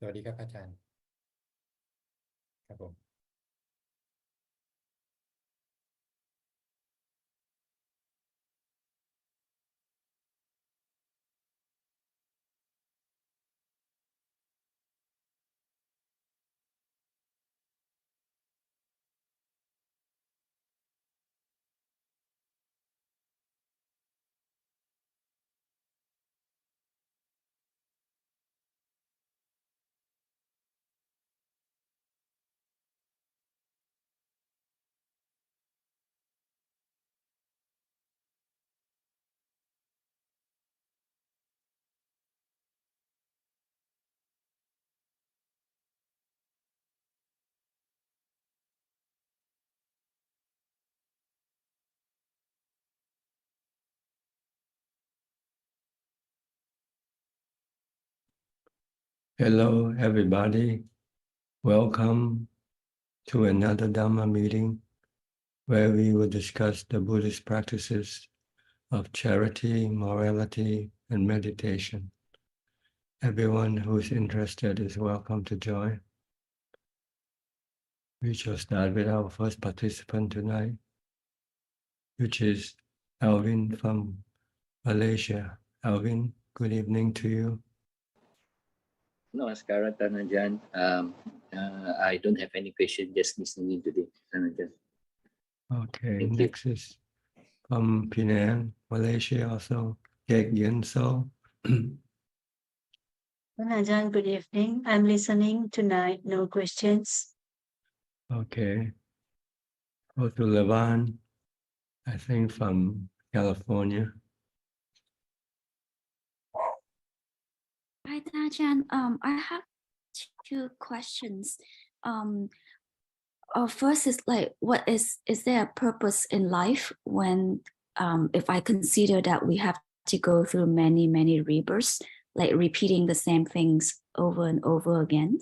สวัสดีครับอาจารย์ครับผม Hello, everybody. Welcome to another Dhamma meeting where we will discuss the Buddhist practices of charity, morality, and meditation. Everyone who is interested is welcome to join. We shall start with our first participant tonight, which is Alvin from Malaysia. Alvin, good evening to you. Namaskar, Ajaan. I don't have any question, just listening today, Ajaan. Okay, Thank next is from Penang, Malaysia also, Kek Yen So. Ajaan, good evening. I'm listening tonight. No questions. Okay. Go to Levan, I think from California. Hi, Ajahn. I have two questions. First is like, what is there a purpose in life when, if I consider that we have to go through many rebirths, like repeating the same things over and over again?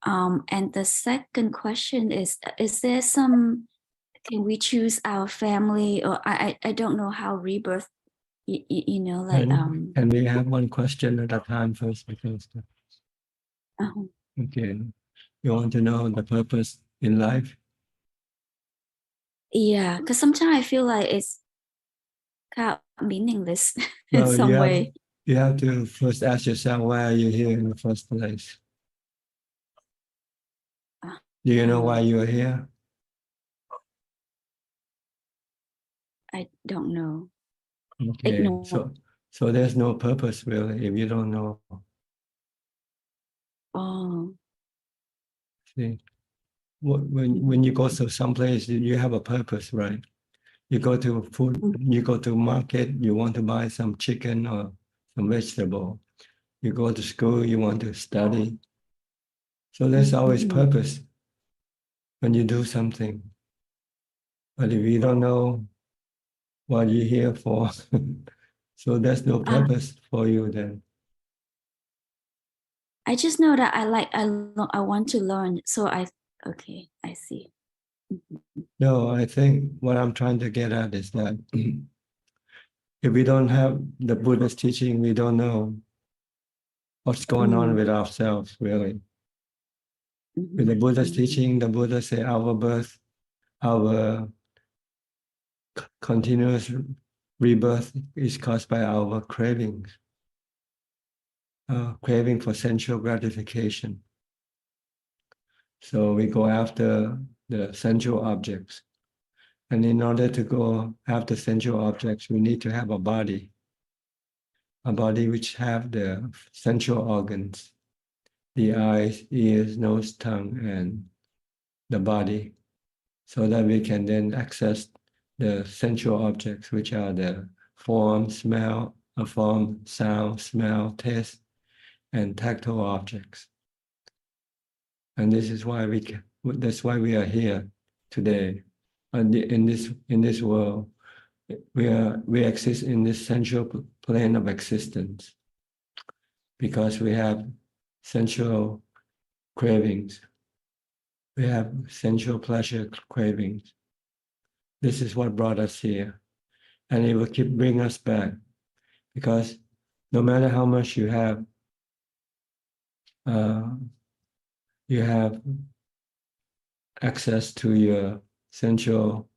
And the second question is there some, can we choose our family, or I don't know how rebirth, you know, like And we have one question at a time first because okay, you want to know the purpose in life? yeah, because sometimes I feel like it's kind of meaningless in Well, some way. you have to first ask yourself, why are you here in the first place? Do you know why you are here? I don't know. Okay, Ignore. so there's no purpose really if you don't know. Oh. See, when you go to some place, you have a purpose, right? You go to food, you go to market, you want to buy some chicken or some vegetable. You go to school, you want to study. So there's always purpose when you do something. But if you don't know what you're here for, so there's no purpose for you then. I just know that I want to learn. So okay, I see. No, I think what I'm trying to get at is that if we don't have the Buddha's teaching, we don't know what's going on with ourselves, really. With the Buddha's teaching, the Buddha say our birth, our continuous rebirth is caused by our cravings, craving for sensual gratification. So we go after the sensual objects. And in order to go after sensual objects, we need to have a body which have the sensual organs, the eyes, ears, nose, tongue, and the body, so that we can then access the sensual objects, which are the form, sound, smell, taste, and tactile objects. And this is why that's why we are here today. And in this world, we exist in this sensual plane of existence because we have sensual cravings. We have sensual pleasure cravings. This is what brought us here. And it will keep bringing us back because no matter how much you have, you have access to your sensual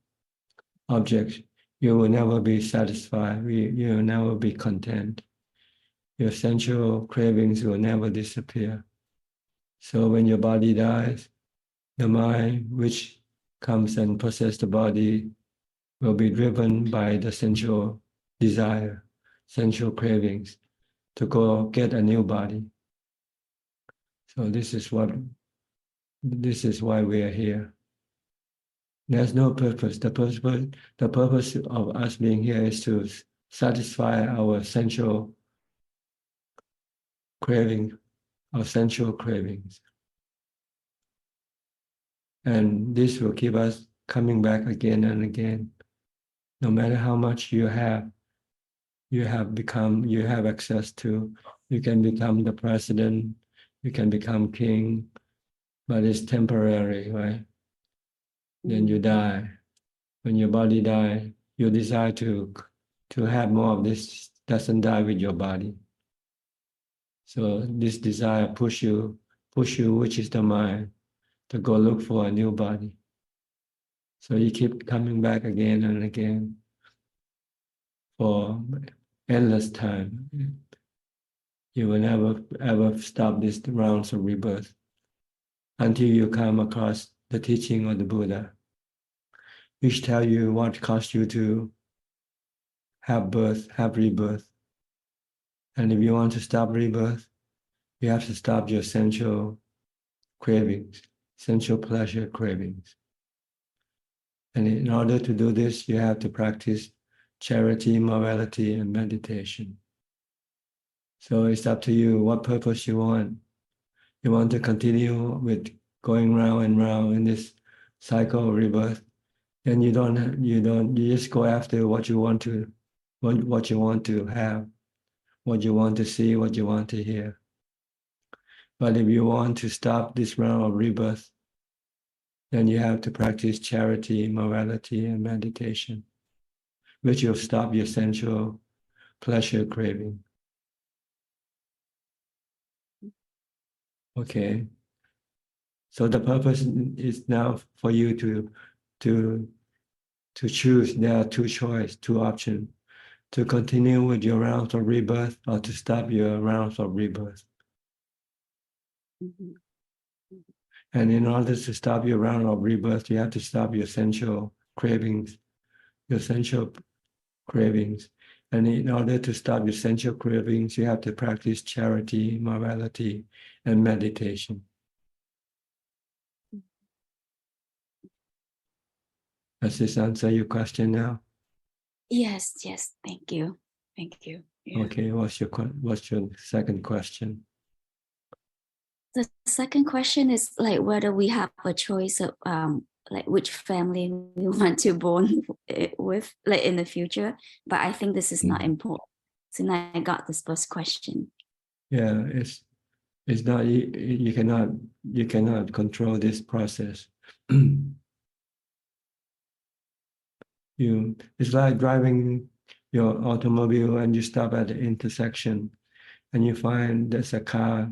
objects, you will never be satisfied. You will never be content. Your sensual cravings will never disappear. So when your body dies, the mind which comes and possesses the body will be driven by the sensual desire, sensual cravings to go get a new body. So this is why we are here. There's no purpose. The purpose of us being here is to satisfy our sensual craving, our sensual cravings. And this will keep us coming back again and again. No matter how much you have access to, you can become the president, you can become king, but it's temporary, right? Then you die. When your body dies, your desire to have more of this doesn't die with your body. So this desire push you, which is the mind, to go look for a new body. So you keep coming back again and again for endless time. You will never ever stop these rounds of rebirth until you come across the teaching of the Buddha, which tell you what caused you to have birth, have rebirth. And if you want to stop rebirth, you have to stop your sensual cravings, sensual pleasure cravings. And in order to do this, you have to practice charity, morality, and meditation. So it's up to you what purpose you want. You want to continue with going round and round in this cycle of rebirth, then you just go after what you want to have, what you want to see, what you want to hear. But if you want to stop this round of rebirth, then you have to practice charity, morality, and meditation, which will stop your sensual pleasure craving. Okay. So the purpose is now for you to choose. There are two options: to continue with your rounds of rebirth or to stop your rounds of rebirth. Mhm. And in order to stop your round of rebirth, you have to stop your sensual cravings, And in order to stop your sensual cravings, you have to practice charity, morality, and meditation. Does this answer your question now? Yes, thank you. Yeah. Okay, what's your second question? The second question is like whether we have a choice of like which family we want to born with, like in the future. But I think this is not important. So now I got this first question. Yeah, it's not, you cannot control this process. It's like driving your automobile and you stop at the intersection and you find there's a car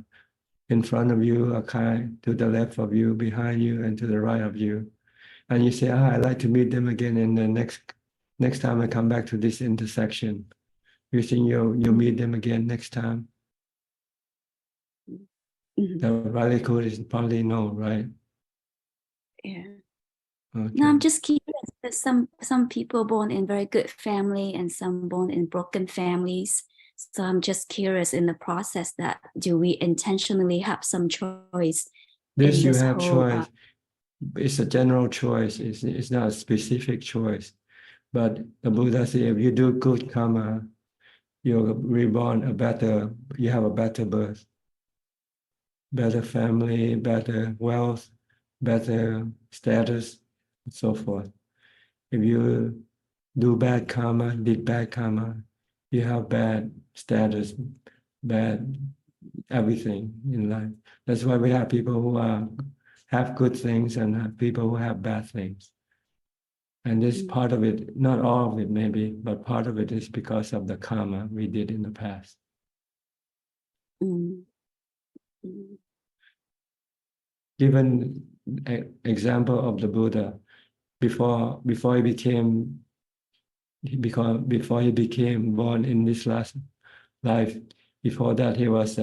in front of you, a car to the left of you, behind you, and to the right of you. And you say, I'd like to meet them again in the next time I come back to this intersection. You think you'll meet them again next time? Mhm. The radical is probably no, right? Yeah. Okay. No, I'm just curious. There's some people born in very good family and some born in broken families. So I'm just curious in the process that do we intentionally have some choice? This in you this have whole, choice. It's a general choice. It's not a specific choice. But the Buddha said, if you do good karma, you're reborn you have a better birth, better family, better wealth, better status, and so forth. If you did bad karma, you have bad status, bad everything in life. That's why we have people who have good things and have people who have bad things. And this part of it, not all of it maybe, but part of it is because of the karma we did in the past. Mm. Mm. given an example of the Buddha before he became born in this last life. Before that, he was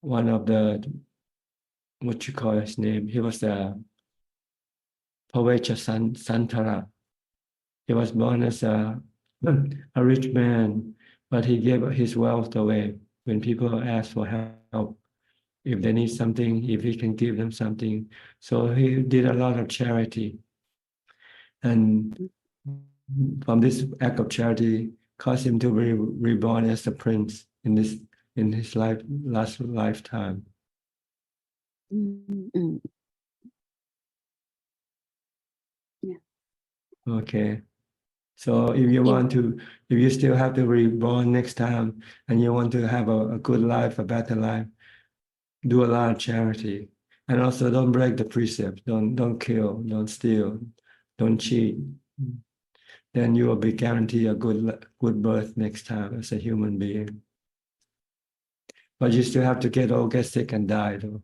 one of the, what you call his name? He was the Pavecha Santara. He was born as a rich man, but he gave his wealth away when people asked for help. If they need something, if he can give them something. So he did a lot of charity. And from this act of charity caused him to be reborn as a prince in his last lifetime. Mm-hmm. Yeah. Okay. So if you still have to reborn next time and you want to have a good life, a better life, do a lot of charity. And also don't break the precepts. Don't kill, don't steal, don't cheat. Then you will be guaranteed a good birth next time as a human being. But you still have to get old, get sick, and die, though.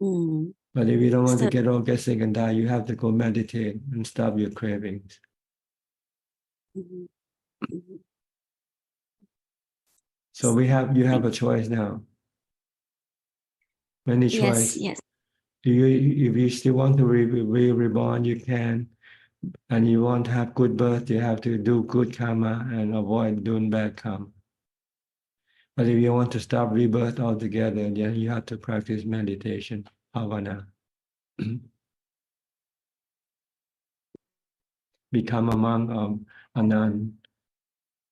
Mm. But if you don't want to So- get old, get sick, and die, you have to go meditate and stop your cravings. Mhm. Mhm. So you have a choice now. Many Yes, choice. yes. If you still want to be reborn, you can. And you want to have good birth, you have to do good karma and avoid doing bad karma. But if you want to stop rebirth altogether, then you have to practice meditation, bhavana. Become a monk or a nun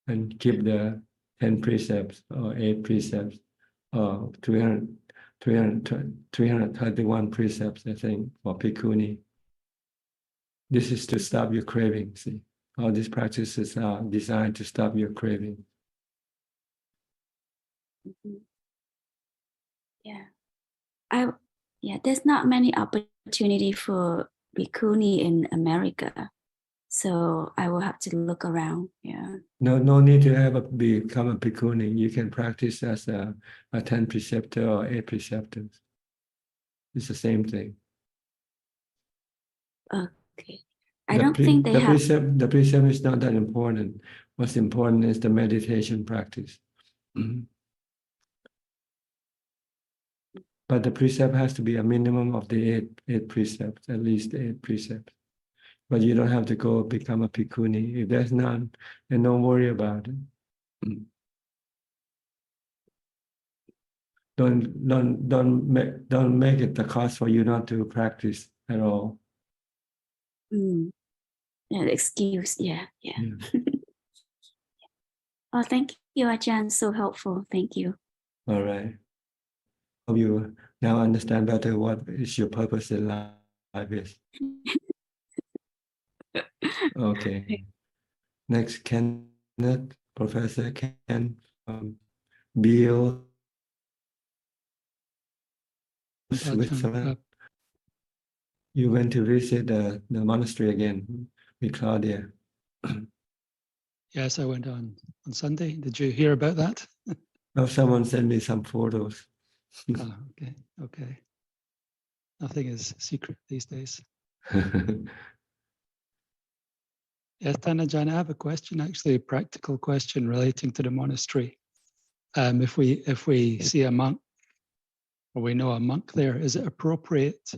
and keep the 10 precepts or 8 precepts or 331 precepts, I think, for bhikkhuni. This is to stop your craving, see. All these practices are designed to stop your craving. Mhm. Yeah, there's not many opportunity for bhikkhuni in America, so I will have to look around. Yeah. No need to become a bhikkhuni. You can practice as a 10 preceptor or 8 preceptors. It's the same thing. Okay. I don't think they have. The precept is not that important. What's important is the meditation practice. Mhm. But the precept has to be a minimum of the eight precepts, at least 8 precepts. But you don't have to go become a bhikkhuni. If there's none, then don't worry about it. Mm. Don't make it the cause for you not to practice at all. Yeah, excuse. Yeah. Yeah. Oh, thank you, Ajahn. So helpful. Thank you. All right. Hope you now understand better what is your purpose in life is. Okay. Next, Kenneth, Professor Ken, Bill, Switzerland. You went to visit the monastery again with Claudia. Yes, I went on Sunday. Did you hear about that? Oh, someone sent me some photos. Oh, okay. Nothing is secret these days. Yes, Ajahn, I have a question, actually a practical question relating to the monastery. If we see a monk, or we know a monk there, is it appropriate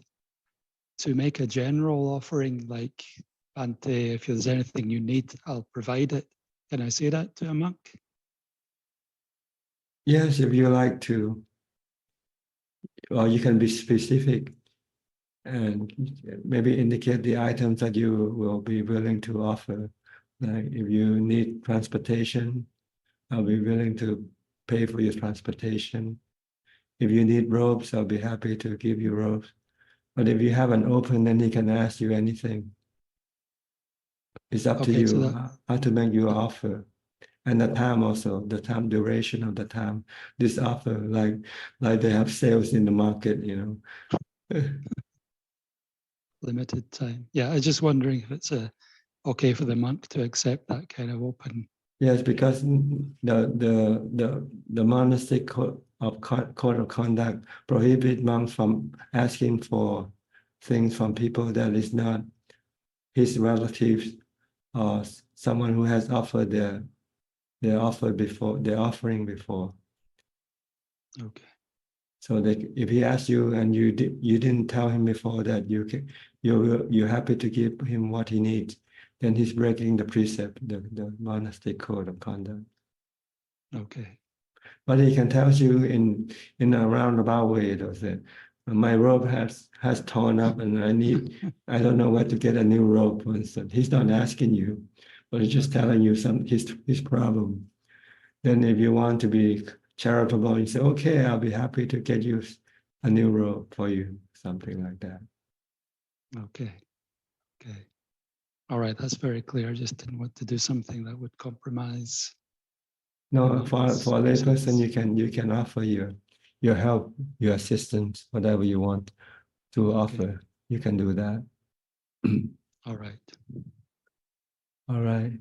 to make a general offering like, Bhante, if there's anything you need, I'll provide it? Can I say that to a monk? Yes, if you like to, or you can be specific and maybe indicate the items that you will be willing to offer. Like if you need transportation, I'll be willing to pay for your transportation. If you need robes, I'll be happy to give you robes. But if you have an open, then he can ask you anything. It's up to Okay, so you that- how to make your offer. And the time also, the time duration of the time. This offer, like they have sales in the market, you know. limited time. Yeah, I was just wondering if it's okay for the monk to accept that kind of open Yes, because the monastic code of conduct prohibit monks from asking for things from people that is not his relatives or someone who has offered their offering before. Okay. So that if he asks you and you didn't tell him before that you're happy to give him what he needs, then he's breaking the precept, the monastic code of conduct. Okay. But he can tell you in a roundabout way, though, that my robe has torn up and I don't know where to get a new robe, for instance. He's not asking you, but he's just telling you his problem. Then if you want to be charitable, you say, okay, I'll be happy to get you a new robe for you, something like that. Okay. Okay. All right. That's very clear. I just didn't want to do something that would compromise. No, for a layperson, sense. you can offer your help, your assistance, whatever you want to offer. You can do that. All right. All right.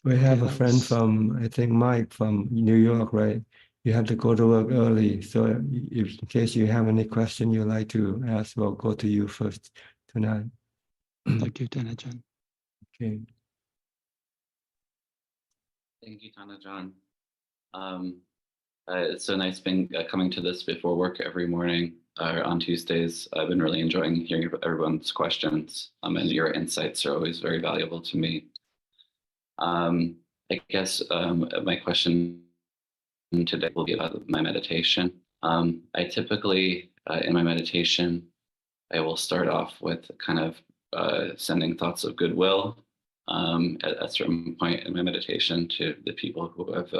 We Okay, have a that friend was from, I think, Mike from New York, right? You have to go to work early. So if, in case you have any question you'd like to ask, we'll go to you first tonight. thank you, Ajaan. Okay. Thank you, Thanajan. It's so nice being coming to this before work every morning on Tuesdays. I've been really enjoying hearing everyone's questions, and your insights are always very valuable to me. I guess my question today will be about my meditation. I typically, in my meditation, I will start off with kind of sending thoughts of goodwill at a certain point in my meditation to the people who have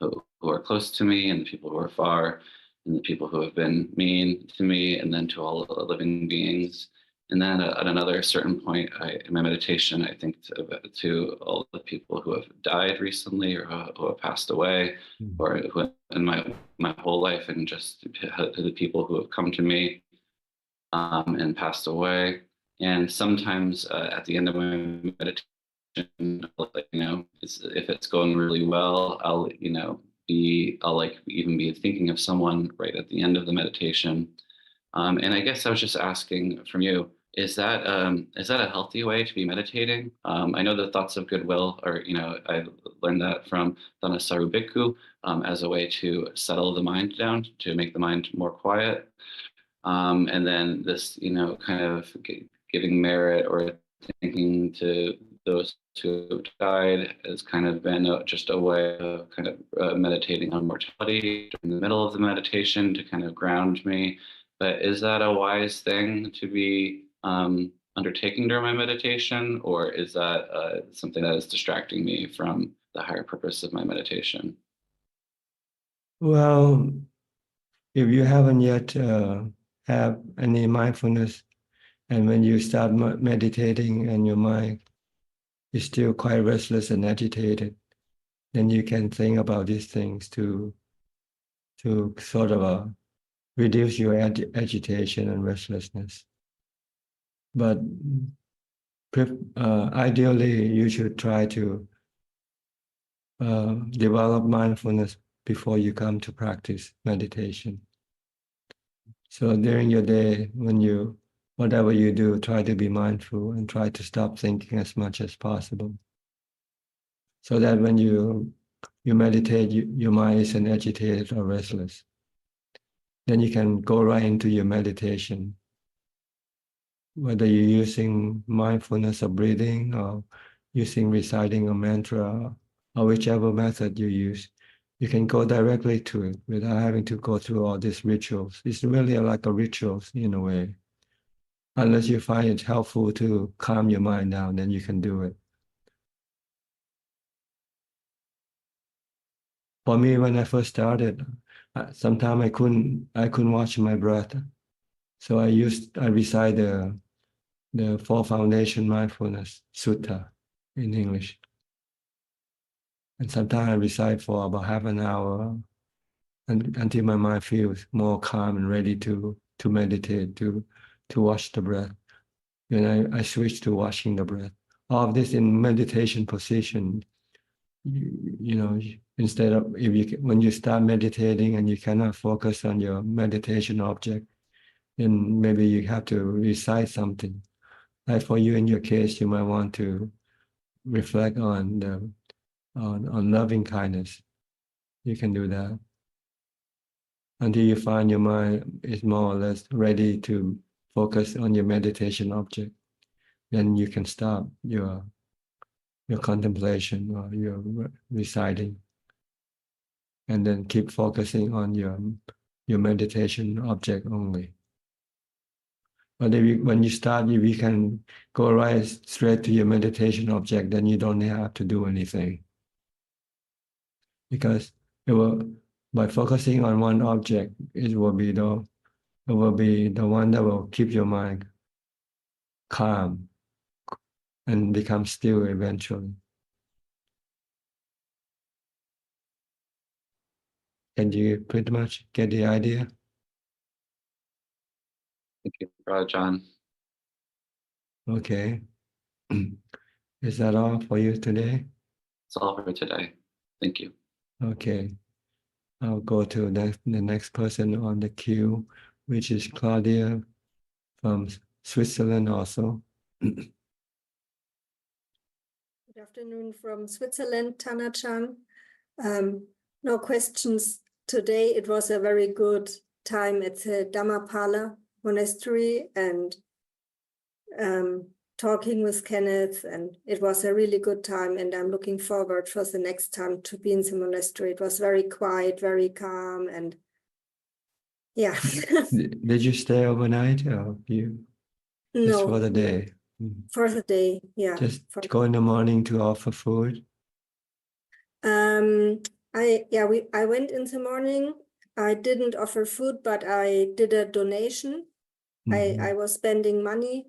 who are close to me and the people who are far and the people who have been mean to me, and then to all living beings. And then at another certain point in my meditation, I think to all the people who have died recently or who have passed away, or who in my whole life, and just to the people who have come to me and passed away. And sometimes at the end of my meditation, if it's going really well, I'll even be thinking of someone right at the end of the meditation. And I guess I was just asking from you, is that a healthy way to be meditating? I know the thoughts of goodwill are, I learned that from Dhanasaru Bhikkhu as a way to settle the mind down, to make the mind more quiet. And then this, kind of giving merit or thinking to those who have died has kind of been just a way of kind of meditating on mortality in the middle of the meditation to kind of ground me. But is that a wise thing to be undertaking during my meditation, or is that something that is distracting me from the higher purpose of my meditation? Well, if you haven't yet have any mindfulness, and when you start meditating and your mind is still quite restless and agitated, then you can think about these things to sort of reduce your agitation and restlessness. But ideally, you should try to develop mindfulness before you come to practice meditation. So during your day, whatever you do, try to be mindful and try to stop thinking as much as possible. So that when you meditate, your mind isn't agitated or restless. Then you can go right into your meditation. Whether you're using mindfulness of breathing or reciting a mantra or whichever method you use, you can go directly to it without having to go through all these rituals. It's really like a ritual in a way. Unless you find it helpful to calm your mind down, then you can do it. For me, when I first started, sometimes I couldn't watch my breath. So I recite the Four Foundation Mindfulness Sutta in English. And sometimes I recite for about half an hour until my mind feels more calm and ready to meditate, to watch the breath. Then I switch to watching the breath. All of this in meditation position. you know, instead of when you start meditating and you cannot focus on your meditation object, then maybe you have to recite something. Like for you in your case, you might want to reflect on on loving kindness. You can do that until you find your mind is more or less ready to focus on your meditation object. Then you can stop your contemplation or your reciting, and then keep focusing on your meditation object only. But when you start, if you can go right straight to your meditation object, then you don't have to do anything, because it will, by focusing on one object, it will be the one that will keep your mind calm and become still eventually. Can you pretty much get the idea? Thank you, Ajaan. Okay. Is that all for you today? That's all for today. Thank you. Okay. I'll go to the next person on the queue, which is Claudia from Switzerland also. Good afternoon from Switzerland, Tana-chan. No questions today. It was a very good time at the Dhammapala monastery and talking with Kenneth, and it was a really good time, and I'm looking forward for the next time to be in the monastery. It was very quiet, very calm, and yeah. Did you stay overnight or you just for No, the day? Mhm. for the day, yeah. Just go in the morning to offer food? I went in the morning. I didn't offer food, but I did a donation. Mhm. I was spending money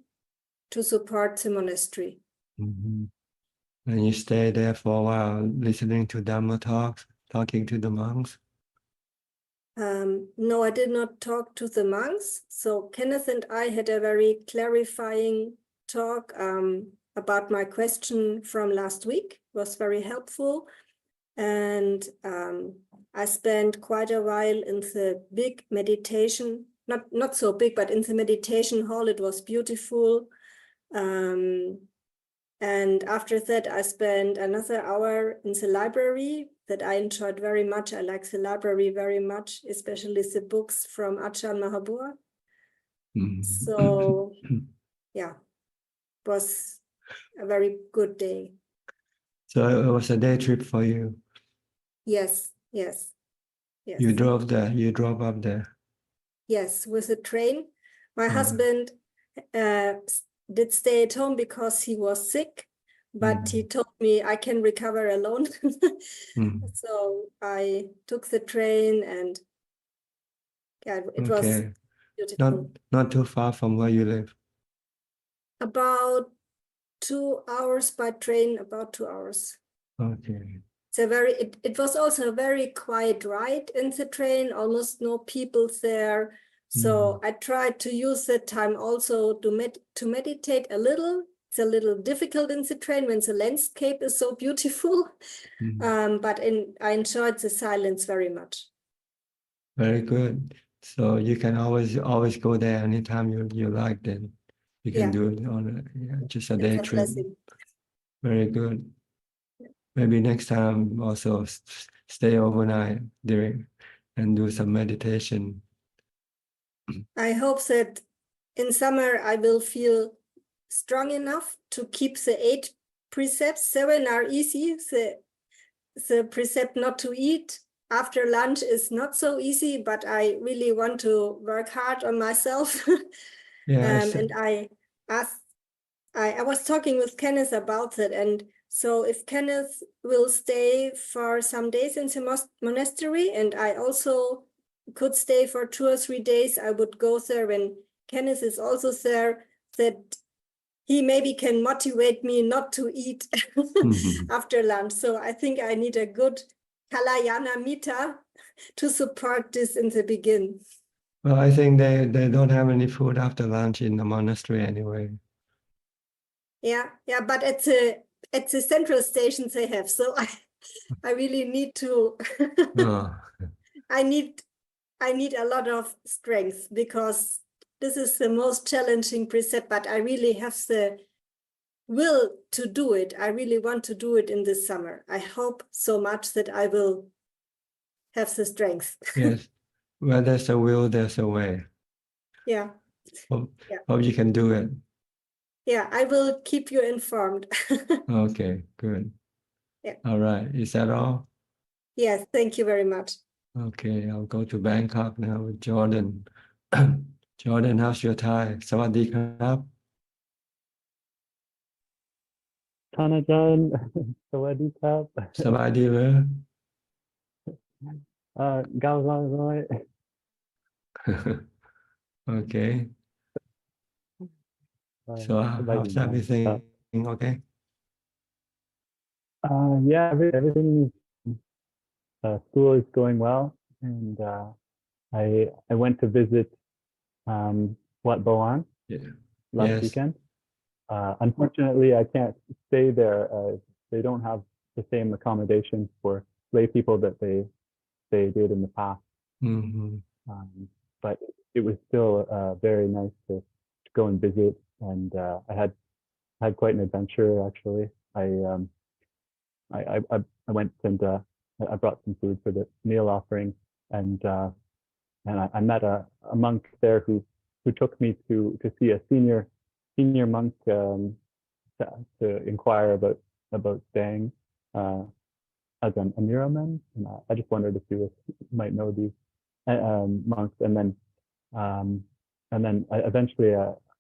to support the monastery. Mhm. And you stay there for a while listening to Dhammatalk, talking to the monks? No, I did not talk to the monks. So Kenneth and I had a very clarifying talk about my question from last week. It was very helpful. And I spent quite a while in the big meditation, not so big, but in the meditation hall. It was beautiful. And after that, I spent another hour in the library that I enjoyed very much. I like the library very much, especially the books from Ajahn Mahabua. Mhm. So yeah, it was a very good day. So it was a day trip for you. Yes, yes, yes. You drove there, you drove up there. Yes, with a train. My Uh-huh. husband did stay at home because he was sick, but he told me I can recover alone. So I took the train, and yeah, it was Okay. beautiful. Not too far from where you live. About 2 hours by train, about 2 hours. Okay. So it was also a very quiet ride in the train, almost no people there. So I tried to use that time also to meditate a little. It's a little difficult in the train when the landscape is so beautiful, but I enjoyed the silence very much. Very good. So you can always go there anytime you like. Then you can do it on just a day It's a trip. blessing. Very good. Maybe next time also stay overnight and do some meditation. I hope that in summer I will feel strong enough to keep the 8 precepts. 7 are easy. The precept not to eat after lunch is not so easy, but I really want to work hard on myself. And I was talking with Kenneth about that. And so if Kenneth will stay for some days in the monastery, and I also could stay for 2 or 3 days, I would go there when Kenneth is also there, that he maybe can motivate me not to eat after lunch. So I think I need a good Kalayana Mita to support this in the beginning. Well, I think they don't have any food after lunch in the monastery anyway. Yeah, but at the central stations they have. So I really need to. Oh, I need a lot of strength because this is the most challenging precept, but I really have the will to do it. I really want to do it in this summer. I hope so much that I will have the strength. yes. Where there's a will, there's a way. Yeah. Hope, Yeah. hope you can do it. Yeah, I will keep you informed. Okay, good. Yeah. All right. Is that all? Yes, thank you very much. Okay, I'll go to Bangkok now with Jordan. Jordan, how's your Thai? สวัสดีครับ ท่านอาจารย์ สวัสดีครับ สบายดีเหรอ 900 Okay. So สบายดี how's ครับ everything? Okay. Yeah, everything school is going well, and I went to visit Wat Boan Yeah. last Yes. weekend. Unfortunately, I can't stay there. They don't have the same accommodations for lay people that they did in the past. Mm-hmm. But it was still very nice to go and visit, and I had quite an adventure actually. I went and I brought some food for the meal offering, and I met a monk there who took me to see a senior monk to inquire about staying as an Amiraman, and I just wondered if you might know these monks, and then eventually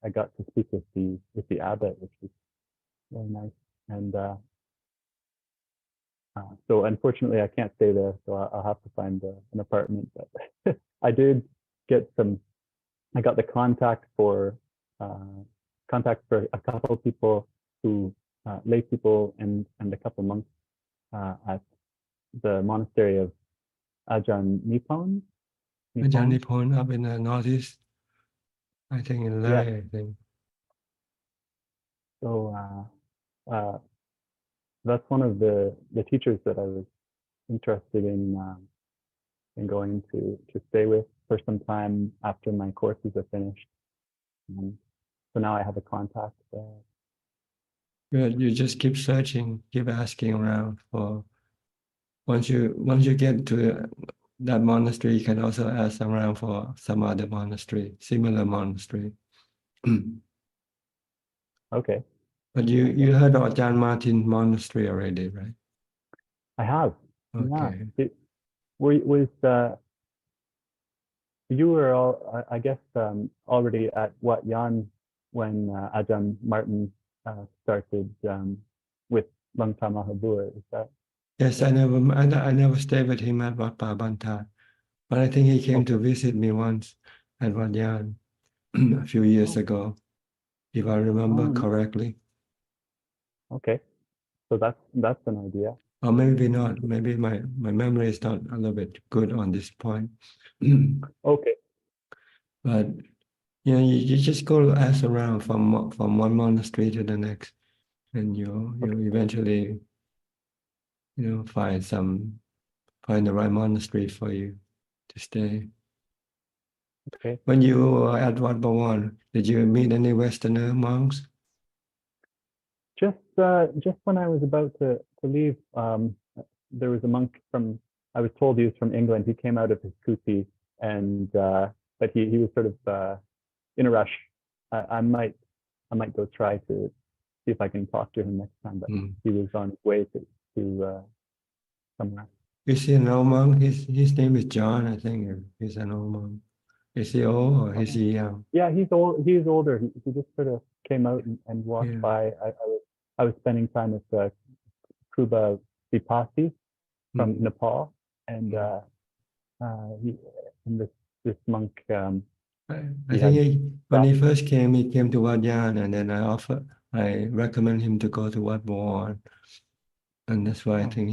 I got to speak with the abbot, which was very nice. And so unfortunately I can't stay there, so I'll have to find an apartment. But I did get I got the contact for a couple of people who lay people and a couple monks at the monastery of Ajaan Nippon. Ajaan Nippon up in the northeast. I think in Leh, Yeah. I think. So that's one of the teachers that I was interested in going to stay with for some time after my courses are finished. So now I have a contact. Good. You just keep searching, keep asking around for. Once you get to that monastery, you can also ask around for some other monastery, similar monastery. Okay. But you heard of Ajaan Martin Monastery already, right? I have. Okay. Yeah. Was you were all, I guess, already at Wat Yan when Ajahn Martin started with Langta Mahabua? Is that? Yes, I never stayed with him at Wat Pa Banta, but I think he came to visit me once at Wat Yan a few years ago, if I remember correctly. Okay, so that's an idea. Or maybe not. Maybe my memory is not a little bit good on this point. Okay. But you just go ask around from one monastery to the next, and you eventually find the right monastery for you to stay. Okay. When you were at Wat Bhawan, did you meet any Westerner monks? Just when I was about to leave, there was a monk I was told he was from England. He came out of his kuti, and but he was sort of in a rush. I might go try to see if I can talk to him next time. But he was on his way to somewhere. Is he an old monk? His name is John, I think. He's an old monk. Is he old or is he young? Yeah, he's old. He's older. He just sort of came out and walked by. I was spending time with Kruba Vipassi from Nepal, and this monk. I think when he first came, he came to Wat Yan, and then I recommend him to go to Wat Bhawan, and that's why I think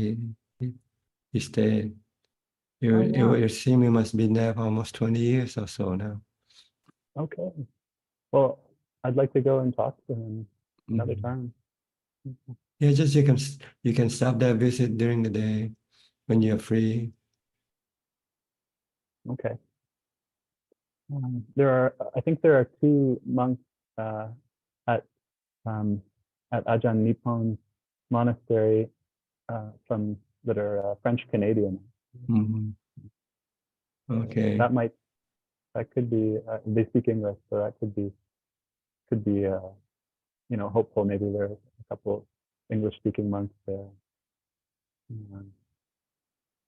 he stayed. It seems he must be there for almost 20 years or so now. Okay. Well, I'd like to go and talk to him another time. Yeah, just you can stop that visit during the day when you're free. Okay. I think there are two monks at Ajahn Nippon's monastery that are French Canadian. Mhm. Okay. That could be they speak English, so that could be hopeful. Maybe there are a couple English speaking monks there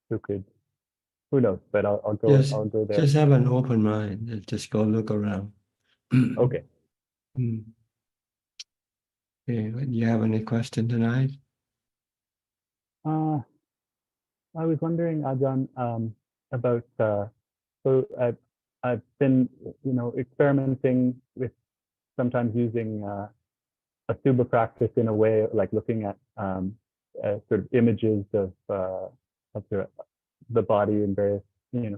who knows, but I'll go there. Just have an open mind and just go look around. Okay. Mm. Okay, do you have any question tonight? I was wondering, Ajahn, about so I've been experimenting with sometimes using a Suba practice in a way like looking at sort of images of the body in various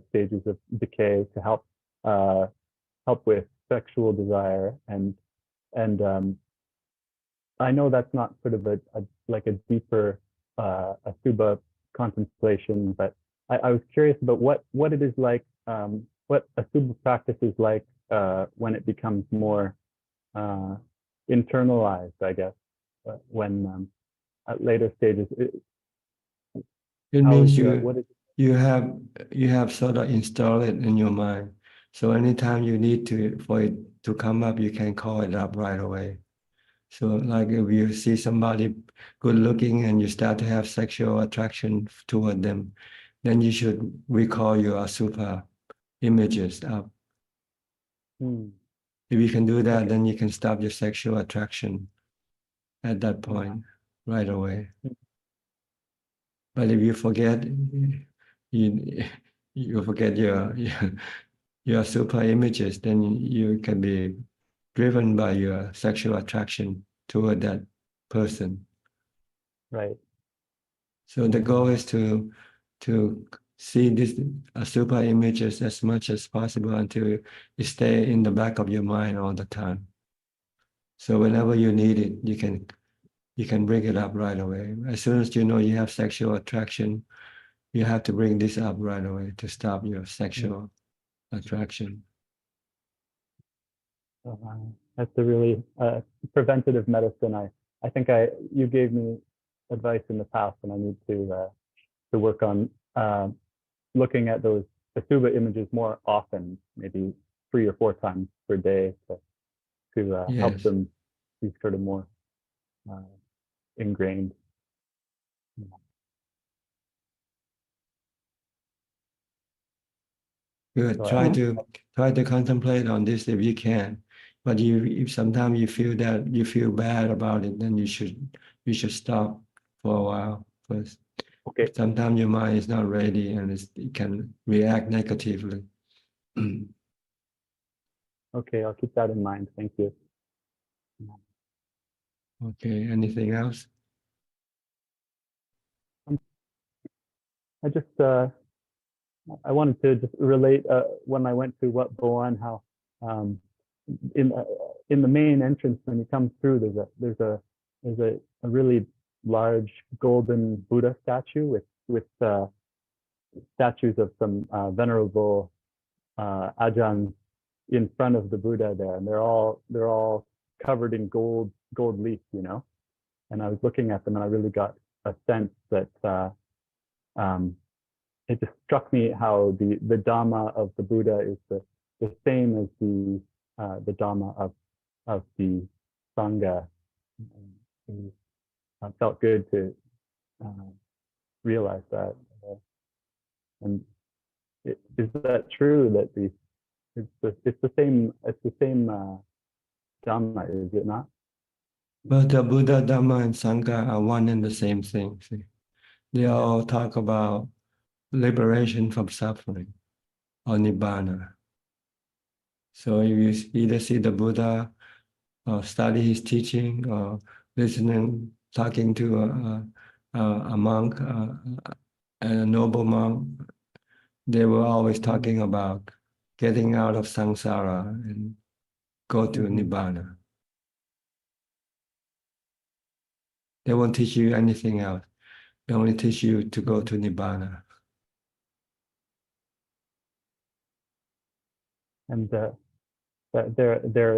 stages of decay to help with sexual desire, and I know that's not sort of a deeper a Suba contemplation, but I was curious about what it is like, what a Suba practice is like when it becomes more internalized, I guess, when at later stages. It means what is you have sort of installed it in your mind. So anytime you need for it to come up, you can call it up right away. So like if you see somebody good looking and you start to have sexual attraction toward them, then you should recall your Asupa images up. If you can do that, then you can stop your sexual attraction at that point right away. But if you forget, you forget your super images, then you can be driven by your sexual attraction toward that person. Right. So the goal is to see these super images as much as possible until it stay in the back of your mind all the time. So whenever you need it, you can bring it up right away. As soon as you know you have sexual attraction, you have to bring this up right away to stop your sexual attraction. That's a really preventative medicine. I think you gave me advice in the past, and I need to work on looking at those Asuba images more often, maybe 3 or 4 times per day to help them be sort of more ingrained. Good. So Try to contemplate on this if you can. But if sometimes you feel bad about it, then you should stop for a while first. Okay. Sometimes your mind is not ready and it can react negatively. Okay, I'll keep that in mind. Thank you. Okay. Anything else? I just I wanted to just relate when I went to Wat Boan, how in the main entrance when you come through, there's a really large golden Buddha statue with statues of some venerable Ajahns in front of the Buddha there, and they're all covered in gold leaf, And I was looking at them, and I really got a sense that it just struck me how the Dhamma of the Buddha is the same as the Dhamma of the Sangha. It felt good to realize that. And is that true that it's the same Dhamma, is it not? But the Buddha, Dhamma, and Sangha are one and the same thing. See? They all talk about liberation from suffering or Nibbana. So if you either see the Buddha or study his teaching or talking to a monk, a noble monk, they were always talking about getting out of samsara and go to Nibbana. They won't teach you anything else. They only teach you to go to Nibbana. And their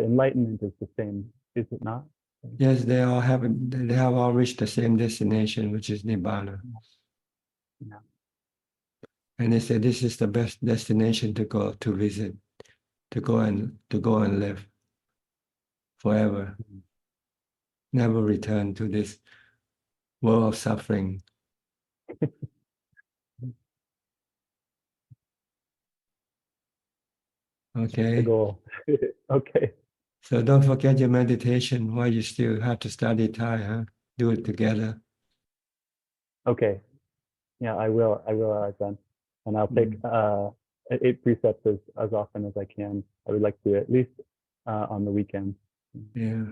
enlightenment is the same, is it not? Yes, they have all reached the same destination, which is Nibbana. Yeah. And they say this is the best destination to go to visit, to go and live forever. Never return to this world of suffering. The Okay. goal. Okay. So don't forget your meditation while you still have to study Thai, huh? Do it together. Okay. Yeah, I will, Ajahn. And I'll take 8 precepts as often as I can. I would like to at least on the weekends. Yeah.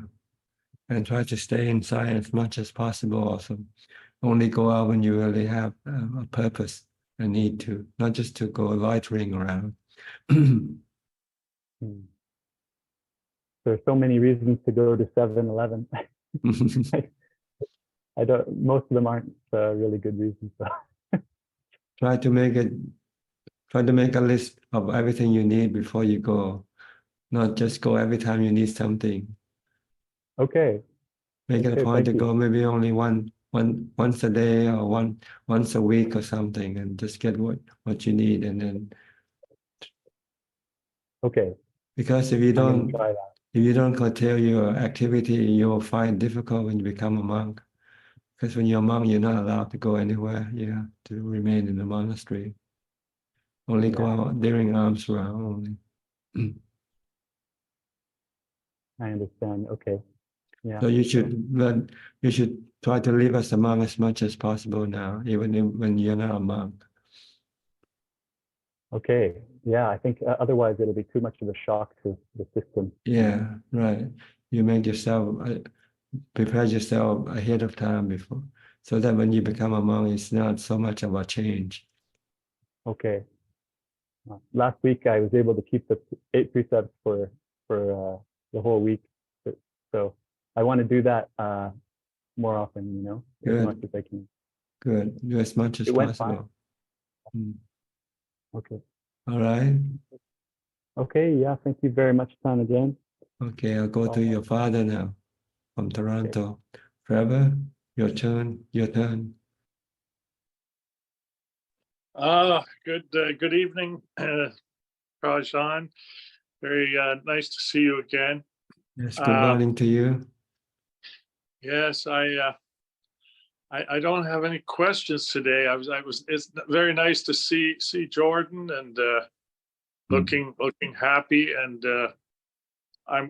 And try to stay inside as much as possible also. Only go out when you really have a purpose, a need to, not just to go loitering around. There's so many reasons to go to 7-Eleven. I don't. Most of them aren't really good reasons. So. Try to make a list of everything you need before you go, not just go every time you need something. Okay. Make it a point to go maybe only once a day or once a week or something, and just get what you need, and then. Okay. Because if you don't curtail your activity, you will find it difficult when you become a monk. Because when you're a monk, you're not allowed to go anywhere. You have to remain in the monastery. Only go out during alms round only. I understand. Okay. Yeah. So you should try to live as a monk as much as possible now, even when you're not a monk. Okay. Yeah, I think otherwise it'll be too much of a shock to the system. Yeah, right. You make yourself prepare yourself ahead of time before, so that when you become a monk, it's not so much of a change. Okay. Last week I was able to keep the 8 precepts for the whole week, so I want to do that more often. As much as I can. Good. Do as much as possible. Okay. All right. Okay. Yeah. Thank you very much, Tan again. Okay, I'll go to your father now from Toronto. Trevor, your turn. Your turn. Good evening, Ajaan. Very nice to see you again. Yes, good morning to you. Yes, I don't have any questions today. It's very nice to see Jordan and looking happy, and I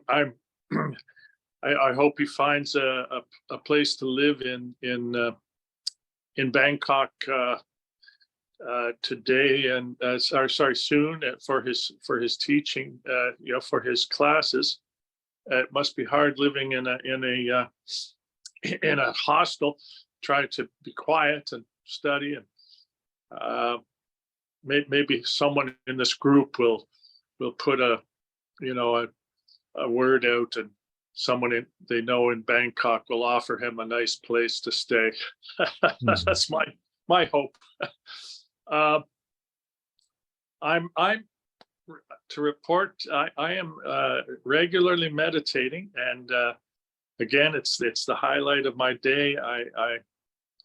hope he finds a place to live in Bangkok today, and soon for his teaching, for his classes. It must be hard living in a hostel, trying to be quiet and study, and maybe someone in this group will put a word out, and someone they know in Bangkok will offer him a nice place to stay. That's my hope. I'm to report. I am regularly meditating, and again, it's the highlight of my day.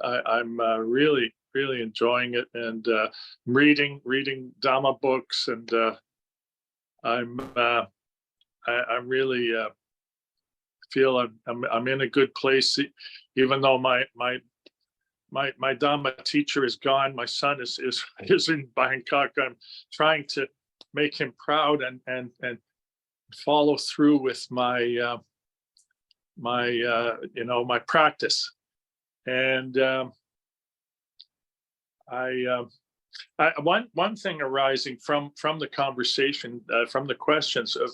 I'm really enjoying it, and reading Dhamma books, and I'm really feel I'm in a good place, even though my Dhamma teacher is gone. My son is in Bangkok. I'm trying to make him proud and follow through with my my practice. And one thing arising from the conversation, from the questions of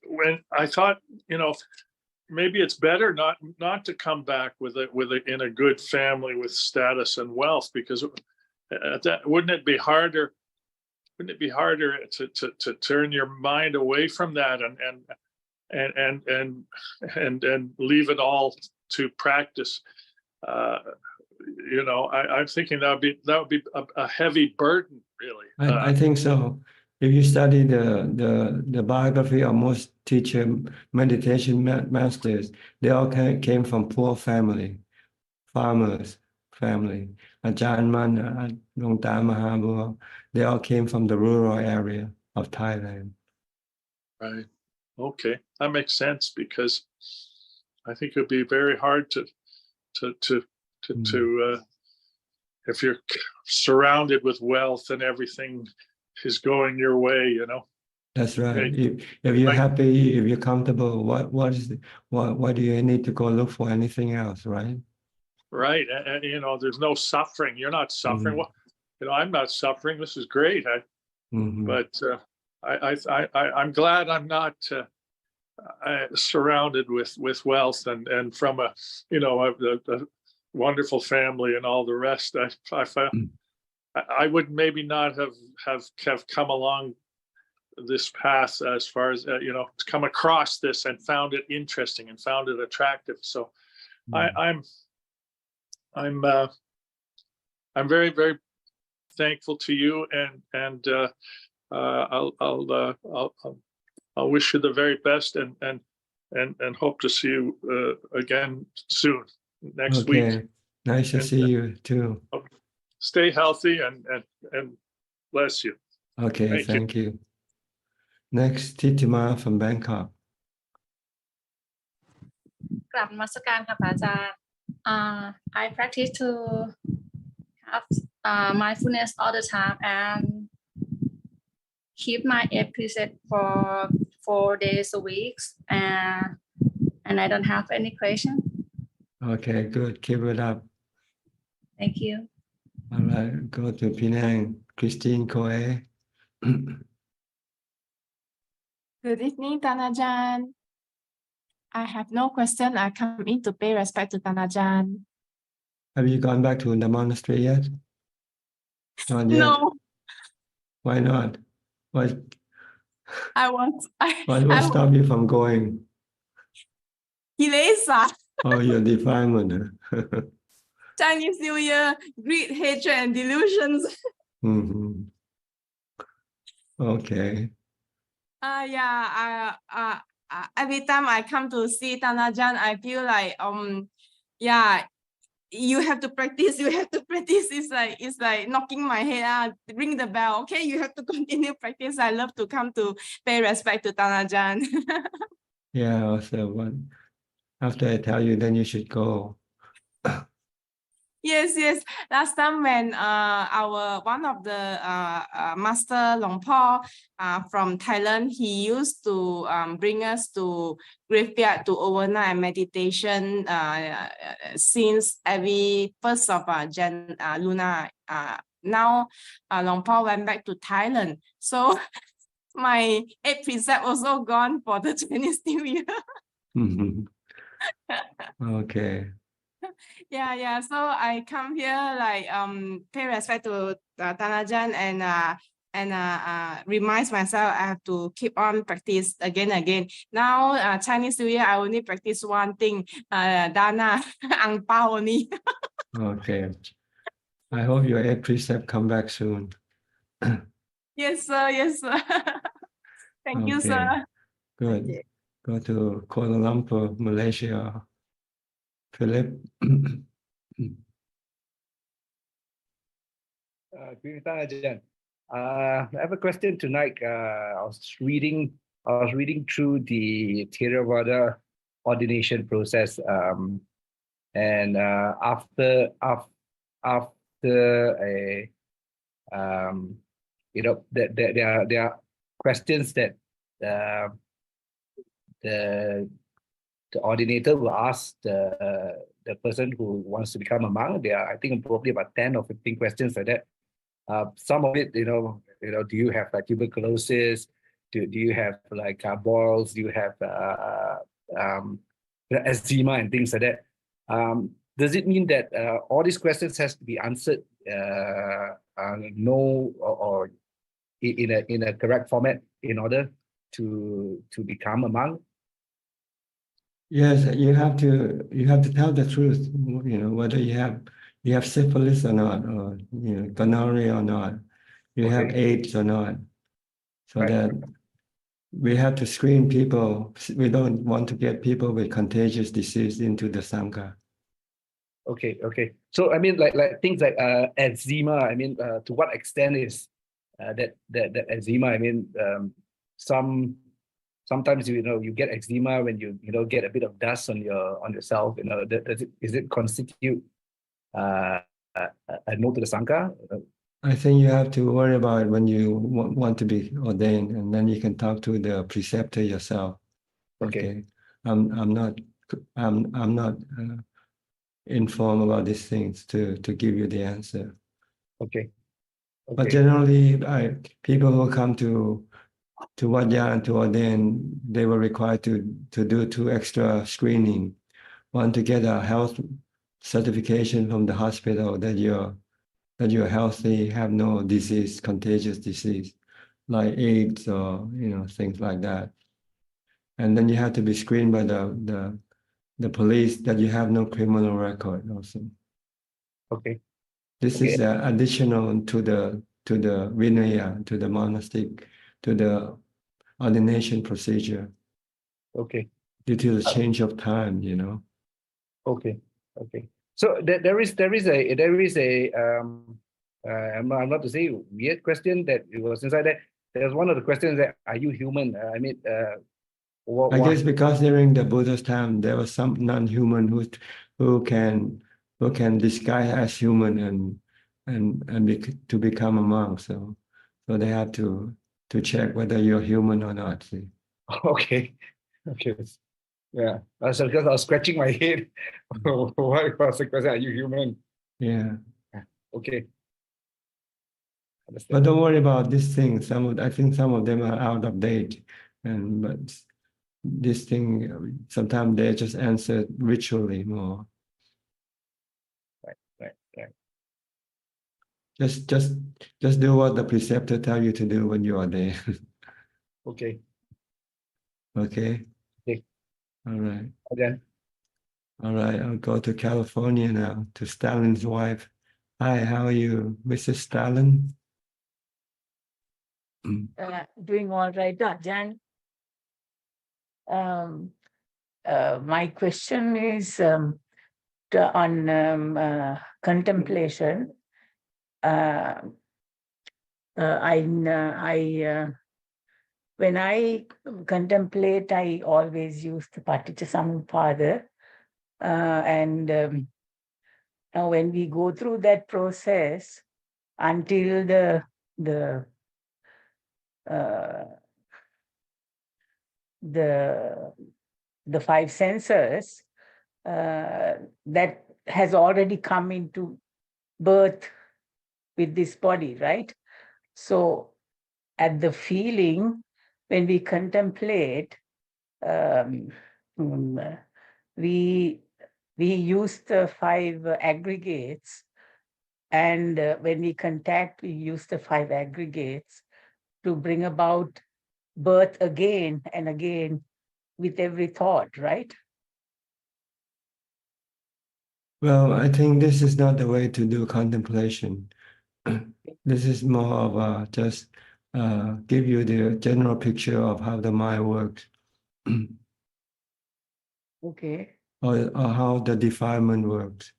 when I thought, maybe it's better not to come back in a good family with status and wealth, because wouldn't it be harder to turn your mind away from that and leave it all to practice. I'm thinking that would be a heavy burden, really. I think so. If you study the biography of most teacher meditation masters, they all came from poor family, farmers family. Ajaan Man, Long Ta Mahabua, they all came from the rural area of Thailand. Right. Okay, that makes sense, because I think it'd be very hard to if you're surrounded with wealth and everything is going your way, That's right. Okay. If you're Right. happy, if you're comfortable, why do you need to go look for anything else, right? Right. And there's no suffering. You're not suffering. Mhm. Well, I'm not suffering. This is great. Mhm. But I'm glad I'm not surrounded with wealth and from a wonderful family and all the rest. I would maybe not have come along this path as far as to come across this and found it interesting and found it attractive. So I'm very, very thankful to you, and I'll wish you the very best, and hope to see you again soon next week. Okay. Nice to see you too. Stay healthy and bless you. Okay, thank you. Next, Titima from Bangkok. กราบนมัสการค่ะพระอาจารย์ I practice to have mindfulness all the time and keep my 8 precepts for 4 days a week, and I don't have any question. Okay, good. Keep it up. Thank you. All right, go to Penang. Christine Koe. Good evening, Tanajan. I have no question. I come in to pay respect to Tanajan. Have you gone back to the monastery yet? Not yet. No, Why not? What I stopped you from going? Kilesa, Oh, your defilement. Huh? Chinese New Year, greed, hatred, and delusions. Mhm. Okay. Every time I come to see Tanajan, I feel like you have to practice. You have to practice. It's like knocking my head out. Ring the bell. Okay, you have to continue practice. I love to come to pay respect to Tanajan. Yeah. Also, after I tell you, then you should go. Yes. Last time when one of the master Long Po from Thailand, he used to bring us to graveyard to overnight meditation since every 1st of Lunar. Now Long Po went back to Thailand, so my 8 precept also gone for the Chinese New Year. Okay. Yeah. So I come here like pay respect to Tanajan and reminds myself I have to keep on practice again. Now Chinese New Year I only practice one thing, dana, ang pao only. Okay. I hope your 8 precept come back soon. Yes, sir. Thank you, sir. Good. Okay. Go to Kuala Lumpur, Malaysia. Philip. Ajaan. I have a question tonight. I was reading through the Theravada ordination process, and after a there are questions that the ordinator will ask the person who wants to become a monk. There are, I think, probably about 10 or 15 questions like that. Some of it, do you have like tuberculosis? Do you have like boils? Do you have eczema and things like that? Does it mean that all these questions has to be answered no or in a correct format in order to become a monk? Yes, you have to tell the truth, you know, whether you have syphilis or not, or you know, gonorrhea or not, you have Okay. AIDS or not, so Right. that we have to screen people. We don't want to get people with contagious disease into the Sangha. Okay, okay. So I mean, like things like eczema. I mean, to what extent is that eczema? I mean, sometimes you get eczema when you get a bit of dust on yourself. You know, is it constitute a no to the Sangha? I think you have to worry about it when you want to be ordained, and then you can talk to the preceptor yourself. Okay. I'm not informed about these things to give you the answer. Okay. But Okay. generally, people who come to Wat Yan to ordain, they were required to do 2 extra screening. One, to get a health certification from the hospital that you're healthy, have no disease, contagious disease, like AIDS or things like that. And then you have to be screened by the police that you have no criminal record also. Okay. This is additional to the Vinaya, to the monastic, to the ordination procedure. Okay. Due to the change of time, Okay. Okay. So there is a I'm not to say weird question that it was inside there. There's one of the questions that, are you human? I mean, I guess because during the Buddha's time there was some non-human who can disguise as human to become a monk. So they have to check whether you're human or not. See? Okay. Okay. Yeah. So because I was scratching my head. Why was the question, are you human? Yeah. Okay. Understand. But don't worry about these things. I think some of them are out of date, but this thing sometimes they just answer ritually more. Right. Just do what the preceptor tell you to do when you are there. Okay. Okay. Okay. All right. Again. All right. I'll go to California now, to Stalin's wife. Hi, how are you, Mrs. Stalin? Doing all right, Ajahn. My question is on contemplation. When I contemplate, I always use the Paticcasamuppada. And now when we go through that process until the 5 senses that has already come into birth with this body, right? So at the feeling, when we contemplate, we use the 5 aggregates, and when we contact, we use the 5 aggregates to bring about birth again and again with every thought, right? Well, I think this is not the way to do contemplation. This is more of just give you the general picture of how the mind works. Okay. Or how the defilement works.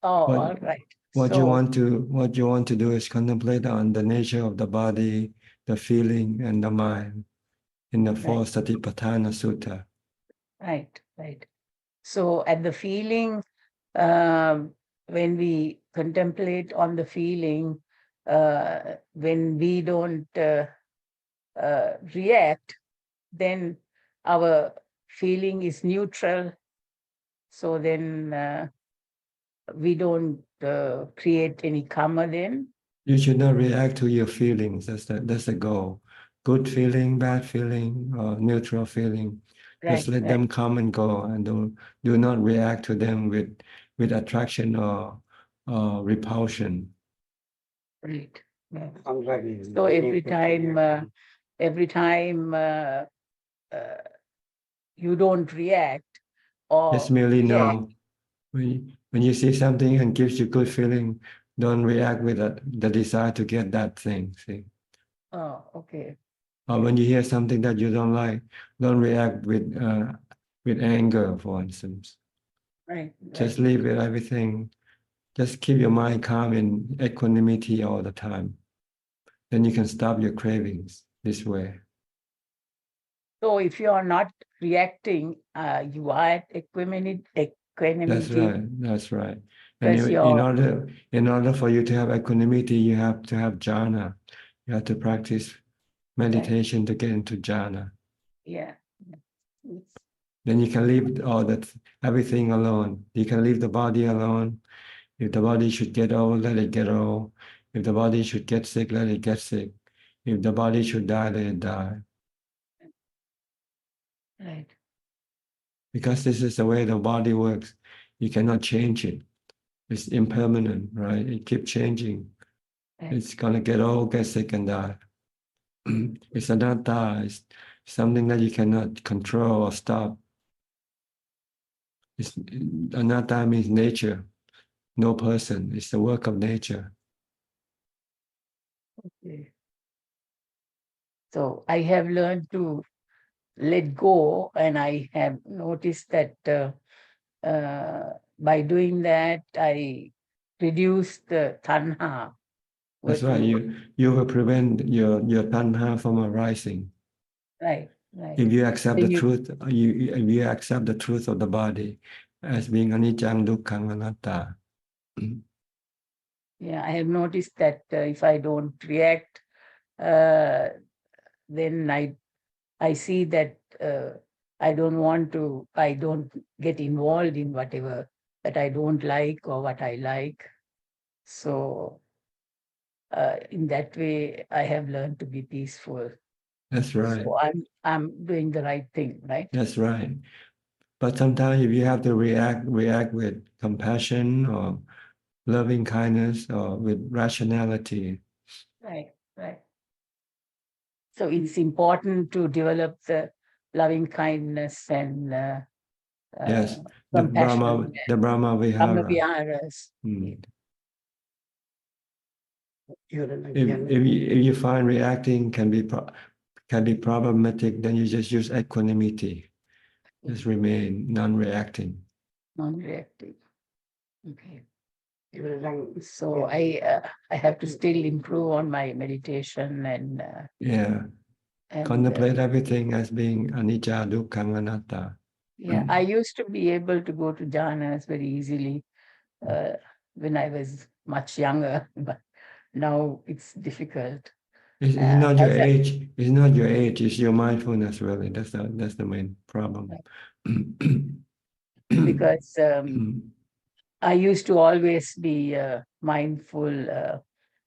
All right. What you want to do is contemplate on the nature of the body, the feeling, and the mind in the 4th Satipatthana Sutta. Right. So at the feeling, when we contemplate on the feeling, when we don't react, then our feeling is neutral. So then we don't create any karma then. You should not react to your feelings. That's the goal. Good feeling, bad feeling, or neutral feeling. Just let them come and go, and do not react to them with attraction or repulsion. Right. So every time you don't react or Just merely react. know. When you see something and gives you good feeling, don't react with the desire to get that thing. See? Oh, okay. Or when you hear something that you don't like, don't react with anger, for instance. Right. Just leave it, everything. Just keep your mind calm in equanimity all the time. Then you can stop your cravings this way. So if you are not reacting, you are at equanimity. That's right. That's right. And Because in order for you to have equanimity, you have to have jhana. You have to practice meditation to get into jhana. Yeah. Then you can leave everything alone. You can leave the body alone. If the body should get old, let it get old. If the body should get sick, let it get sick. If the body should die, let it die. Right. Because this is the way the body works. You cannot change it. It's impermanent, right? It keeps changing. It's gonna get old, get sick, and die. It's anatta. It's something that you cannot control or stop. Anatta means nature, no person. It's the work of nature. Okay. So I have learned to let go, and I have noticed that by doing that, I reduce the tanha. That's right. You will prevent your tanha from arising. Right, right. If you accept the truth, if you accept the truth of the body as being anicca, dukkha, anatta. Yeah, I have noticed that if I don't react, then I see that I don't get involved in whatever that I don't like or what I like. So in that way, I have learned to be peaceful. That's right. So I'm doing the right thing, right? That's right. But sometimes if you have to react with compassion or loving kindness or with rationality. Right, right. So it's important to develop the loving kindness and Yes, compassion. the Brahma Vihara. Viharas. If you find reacting can be problematic, then you just use equanimity. Just remain non-reacting. Non-reactive. Okay. So I have to still improve on my meditation and contemplate everything as being anicca, dukkha, anatta. Yeah, I used to be able to go to jhanas very easily when I was much younger, but now it's difficult. It's not your age. It's not your age. It's your mindfulness, really. That's the main problem. Because I used to always be mindful.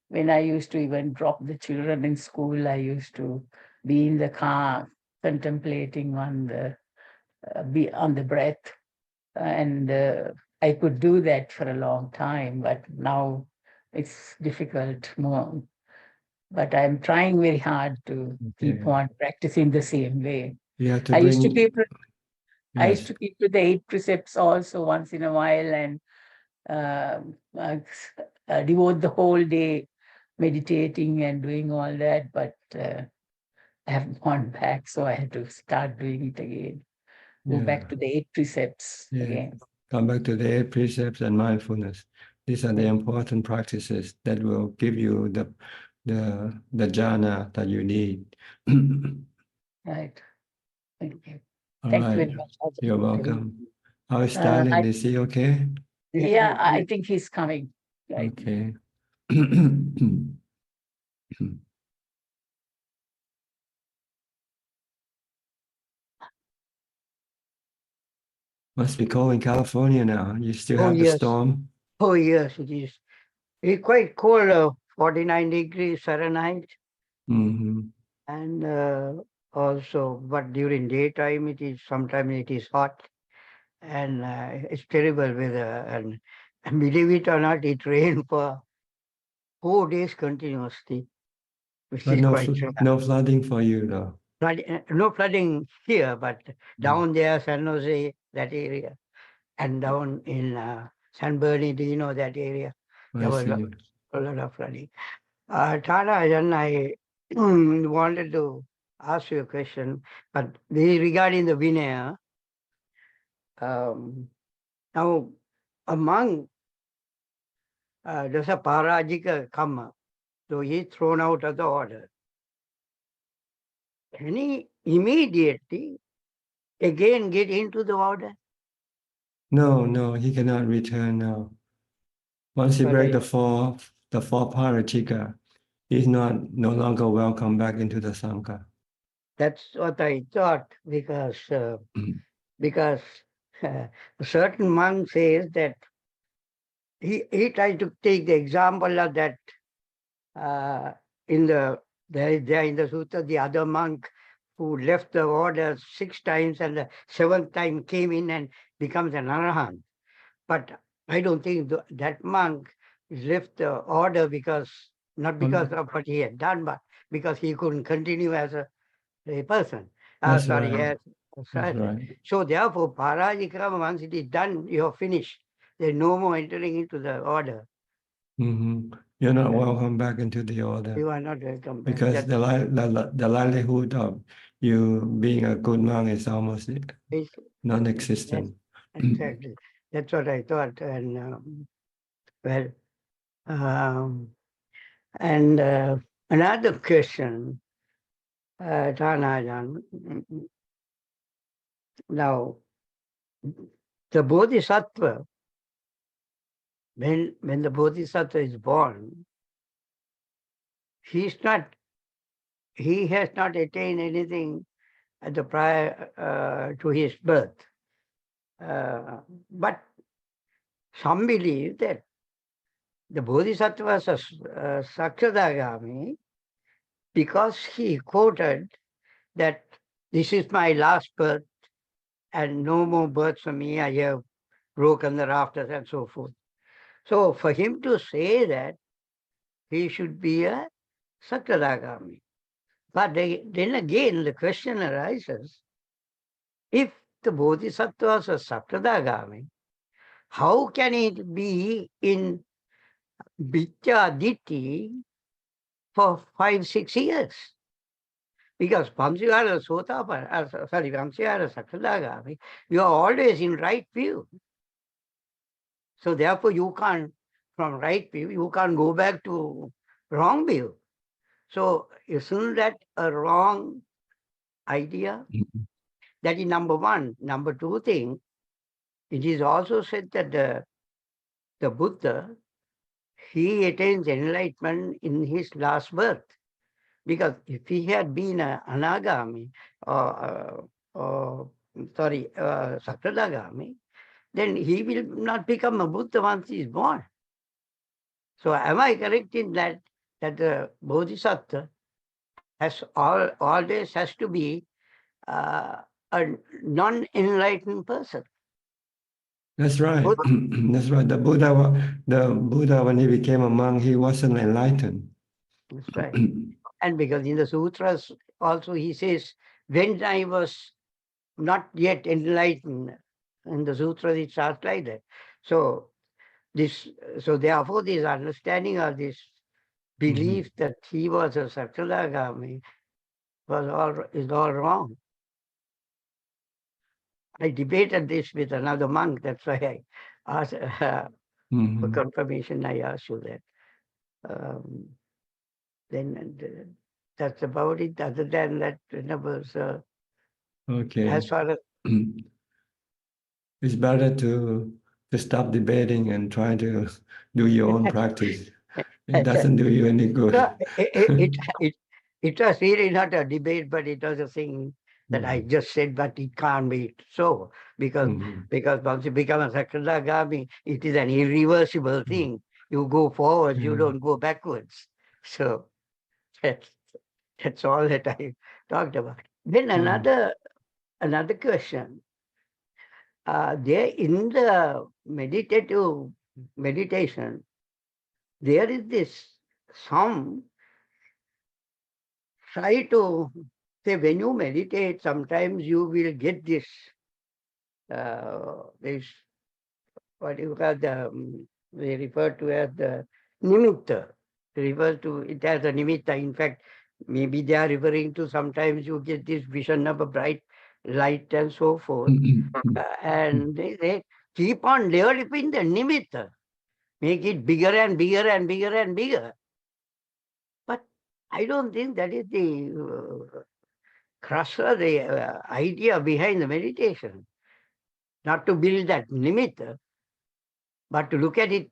When I used to even drop the children in school, I used to be in the car contemplating on the breath, and I could do that for a long time. But now it's difficult more. But I'm trying very hard to keep on practicing the same way. I used to keep to the 8 precepts also once in a while, and devote the whole day meditating and doing all that, but I have gone back, so I had to start doing it again. Go back to the 8 precepts again. Come back to the 8 precepts and mindfulness. These are the important practices that will give you the jhana that you need. Right. Thank you. All Thank you right. very much. You're welcome. How is Stalin? Is he okay? Yeah, I think he's coming. Right. Okay. Must be cold in California now. You still have the storm? Oh, yes, it is. It's quite cold, 49 degrees Fahrenheit. And also, but during daytime, sometimes it is hot. And it's terrible weather. And believe it or not, it rained for 4 days continuously, which But is no, quite no flooding for you, though. no flooding here, but down there, San Jose, that area, and down in San Bernardino, that area, there I was see. a lot of flooding. Tana, Ajaan, I wanted to ask you a question, but regarding the Vinaya, now among there's a Parajika Kamma, so he's thrown out of the order. Can he immediately again get into the order? No, he cannot return now. Once he break the four parachika, he's no longer welcome back into the Sangha. That's what I thought, because because a certain monk says that he tried to take the example of that in the sutta, the other monk who left the order 6 times and the 7th time came in and becomes an arahant. But I don't think that monk left the order not because of what he had done, but because he couldn't continue as a person. That's Sorry, right. yes. That's right. So therefore, Parajikama, once it is done, you're finished. There's no more entering into the order. You're not welcome back into the order. You are not welcome back. Because the livelihood of you being a good monk is almost non-existent. Exactly. That's what I thought. And another question, Tanajan. Now, the Bodhisattva, when the Bodhisattva is born, he has not attained anything at the prior to his birth. But some believe that the Bodhisattva was a Sakshadagami because he quoted that this is my last birth and no more births for me, I have broken the rafters and so forth. So for him to say that, he should be a Sakshadagami. But then again, the question arises, if the Bodhisattva was a Sakshadagami, how can it be in Vidyaditi for 5-6 years? Because once you are a once you are a Sakshadagami, you are always in right view. So therefore you can't, from right view, you can't go back to wrong view. So isn't that a wrong idea? That is number one. Number two thing, it is also said that the Buddha, he attains enlightenment in his last birth. Because if he had been an Anagami, Sakshadagami, then he will not become a Buddha once he is born. So am I correct in that the Bodhisattva has always has to be a non-enlightened person? That's right. That's right. The Buddha, when he became a monk, he wasn't enlightened. That's right. And because in the sutras also he says, when I was not yet enlightened, in the sutras it starts like that. So therefore this understanding of this belief that he was a Sakshadagami is all wrong. I debated this with another monk. That's why I asked for confirmation. I asked you that. Then that's about it. Other than that, Okay. As far as it's better to stop debating and try to do your own practice. It doesn't do you any good. It was really not a debate, but it was a thing that I just said, but it can't be so, because once you become a Sakshadagami, it is an irreversible thing. You go forward, you don't go backwards. So that's all that I talked about. Then another question. There in the meditation, there is this some try to say when you meditate, sometimes you will get this, this, what you call they refer to as the nimitta. They refer to it as a nimitta. In fact, maybe they are referring to sometimes you get this vision of a bright light and so forth. And they keep on developing the nimitta, make it bigger and bigger and bigger and bigger. But I don't think that is the crux of the idea behind the meditation. Not to build that nimitta, but to look at it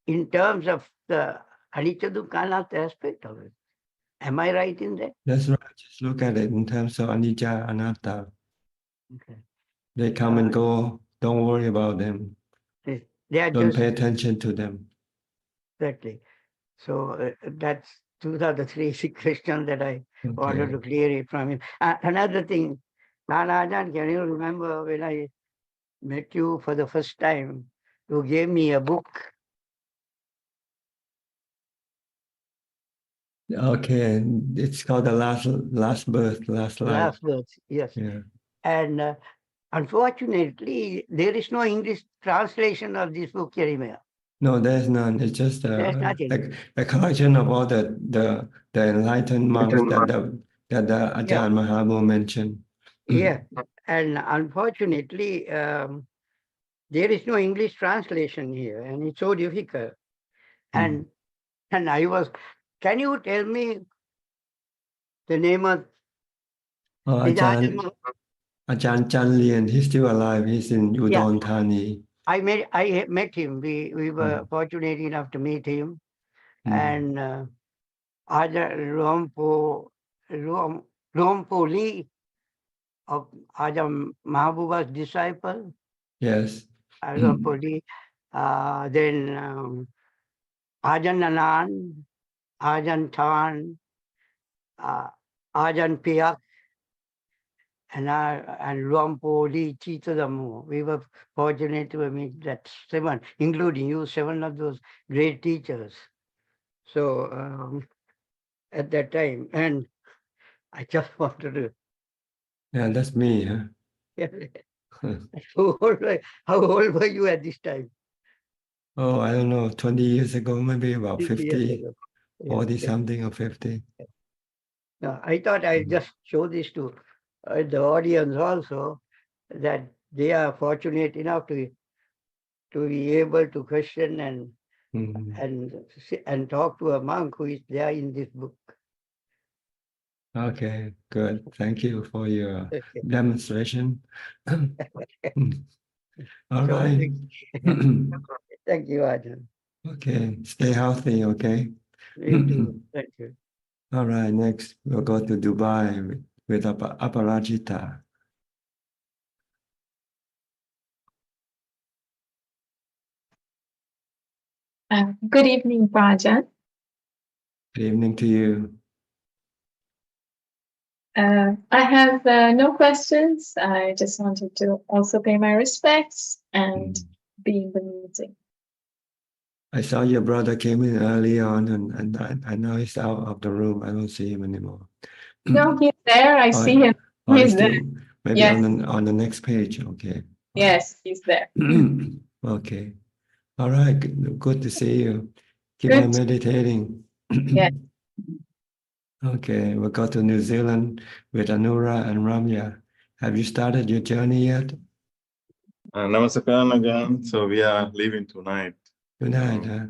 in terms of the anicca dukkha anatta aspect of it. Am I right in that? That's right. Just look at it in terms of anicca, anatta. Okay. They come and go. Don't worry about them. They are Don't just pay attention to them. exactly. So those are the three questions that I wanted to clear it from him. Another thing, Ajaan, can you remember when I met you for the first time, you gave me a book. Okay, it's called the last birth, last life. Last words, yes. Yeah. And unfortunately, there is no English translation of this book anymore. No, there's none. It's just There's nothing. a collection of all the enlightened monks that the Ajahn Mahabu mentioned. Yeah, and unfortunately, there is no English translation here, and it's so difficult. And I was, can you tell me the name of Ajahn Chan Lian, he's still alive. He's in Udon Thani. I met him. We were fortunate enough to meet him. And Ajahn Luampo Lee of Ajahn Mahabuba's disciple. Yes. Luampo Lee. Then Ajahn Nanan, Ajahn Tan, Ajahn Piak, and Luampo Lee Chitadamu. We were fortunate to meet that 7, including you, 7 of those great teachers. So at that time, and I just wanted to. Yeah, that's me. Huh? How old were you at this time? Oh, I don't know, 20 years ago, maybe about 50, Yeah, 40 something or 50. No, I thought I'd just show this to the audience also, that they are fortunate enough to be able to question and talk to a monk who is there in this book. Okay, good. Thank you for your demonstration. All right. Thank you, Ajahn. Okay, stay healthy, okay? You too. Thank you. All right, next we'll go to Dubai with Aparajita. Good evening, Ajahn. Good evening to you. I have no questions. I just wanted to also pay my respects and be in the meeting. I saw your brother came in early on, and I know he's out of the room. I don't see him anymore. No, he's there. I see him. He's there. Maybe Yes. on the next page. Okay. Yes, he's there. Okay. All right. Good to see you. Keep Good. on meditating. Yes. Okay, we'll go to New Zealand with Anura and Ramya. Have you started your journey yet? Namaskaram again. So we are leaving tonight. Tonight, huh?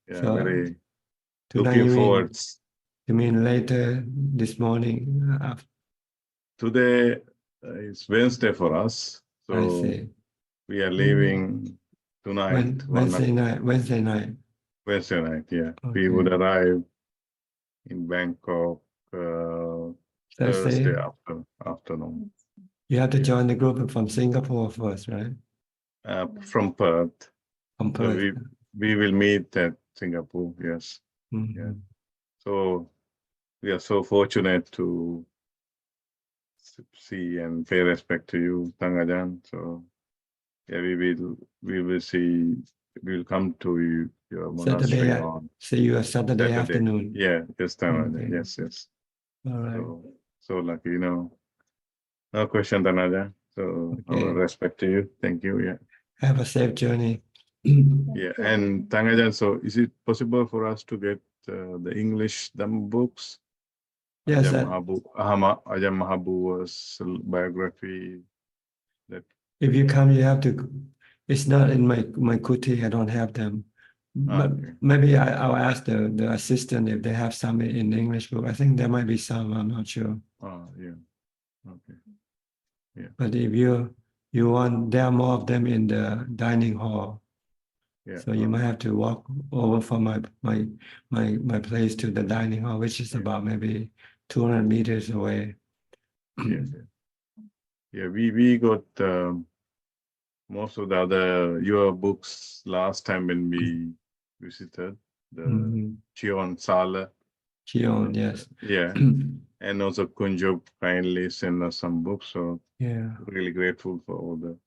Yeah, So, very tonight looking forward. You mean later this morning? Today is Wednesday for us. So I see. we are leaving tonight. Wednesday night. Wednesday night, yeah. Okay. We would arrive in Bangkok Thursday afternoon. You have to join the group from Singapore first, right? From Perth. From Perth. So we will meet at Singapore, yes. Yeah. So we are so fortunate to see and pay respect to you, Tangajan. So yeah, we will come to your monastery on See you Saturday afternoon. Yeah, this time. Okay. Yes. All right. So so lucky, no question, Tanaja. So our respect to you. Thank you. Yeah. Have a safe journey. Yeah. And Tangajan, so is it possible for us to get the English Dhamma books? Yes. Ajahn Mahabu's biography. That If you come, you have to. It's not in my kuti. I don't have them. But maybe I'll ask the assistant if they have some in English book. I think there might be some. I'm not sure. Oh, yeah. Okay. Yeah. But if you want, there are more of them in the dining hall. Yeah. So you might have to walk over from my place to the dining hall, which is about maybe 200 meters away. Yes. Yeah. We got most of the other your books last time when we visited the Chion Sala. Chion, yes. Yeah. And also Kunjo kindly sent us some books. So yeah, really grateful for all the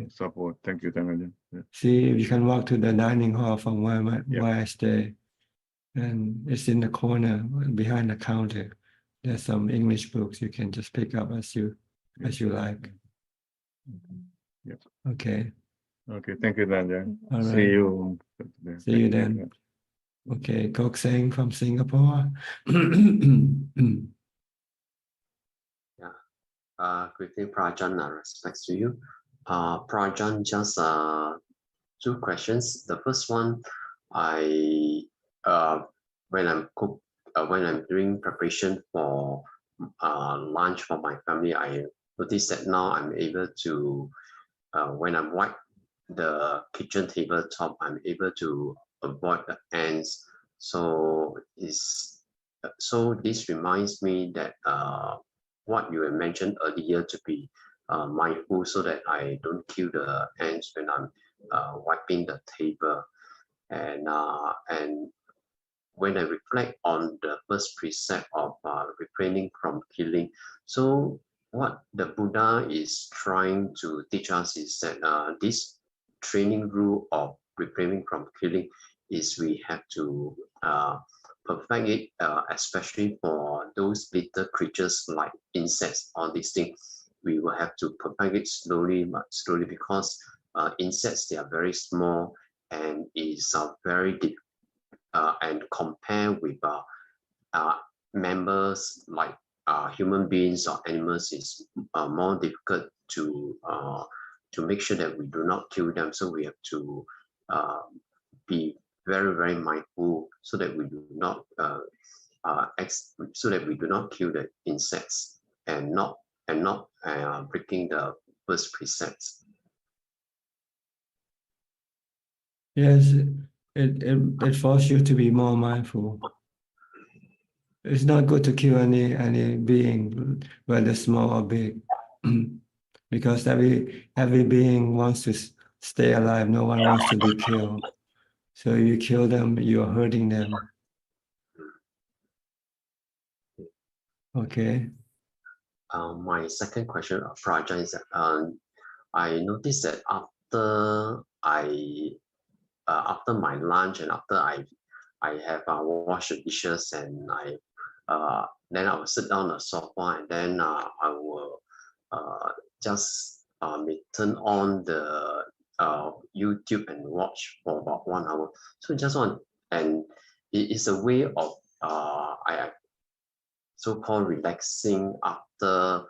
support. Thank you, Tangajan. Yeah. See, you can walk to the dining hall from where I stay. And it's in the corner behind the counter. There's some English books you can just pick up as you like. Yeah. Okay. Okay. Thank you, Tangajan. All right. See you. See you then. Okay, Kok Seng from Singapore. Greeting Prajan, respects to you. Prajan, just 2 questions. The first one, when I'm doing preparation for lunch for my family, I noticed that now I'm able to, when I'm wipe the kitchen tabletop, I'm able to avoid the ants. So this reminds me that what you had mentioned earlier, to be mindful so that I don't kill the ants when I'm wiping the table. And when I reflect on the first precept of refraining from killing, so what the Buddha is trying to teach us is that this training rule of refraining from killing is we have to perfect it, especially for those little creatures like insects, all these things. We will have to perfect it slowly, because insects, they are very small and is very deep. And compare with members like human beings or animals, is more difficult to make sure that we do not kill them. So we have to be very, very mindful so that we do not kill the insects and not breaking the first precepts. Yes, it forces you to be more mindful. It's not good to kill any being, whether small or big, because every being wants to stay alive. No one wants to be killed. So you kill them, you're hurting them. Okay. My second question, Praja, is that I noticed that after my lunch and after I have washed the dishes, and then I will sit down on the sofa, and then I will just turn on the YouTube and watch for about 1 hour. So just and it is a way of I so-called relaxing after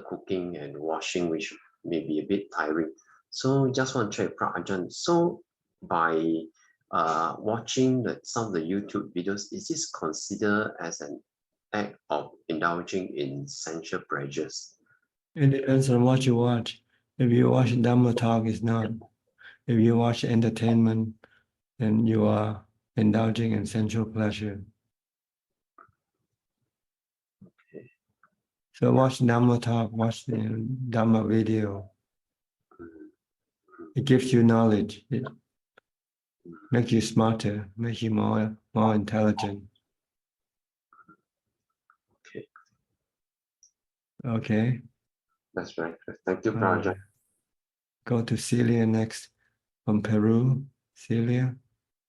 cooking and washing, which may be a bit tiring. So just want to check, Ajahn, so by watching some of the YouTube videos, is this considered as an act of indulging in sensual pleasures? It depends on what you watch. If you watch Dhammatalk, it's not. If you watch entertainment, then you are indulging in sensual pleasure. Okay. So watch Dhammatalk, watch the Dhamma video. It gives you knowledge. It makes you smarter, makes you more intelligent. Okay. Okay. That's right. Thank you, Praja. Go to Celia next from Peru. Celia,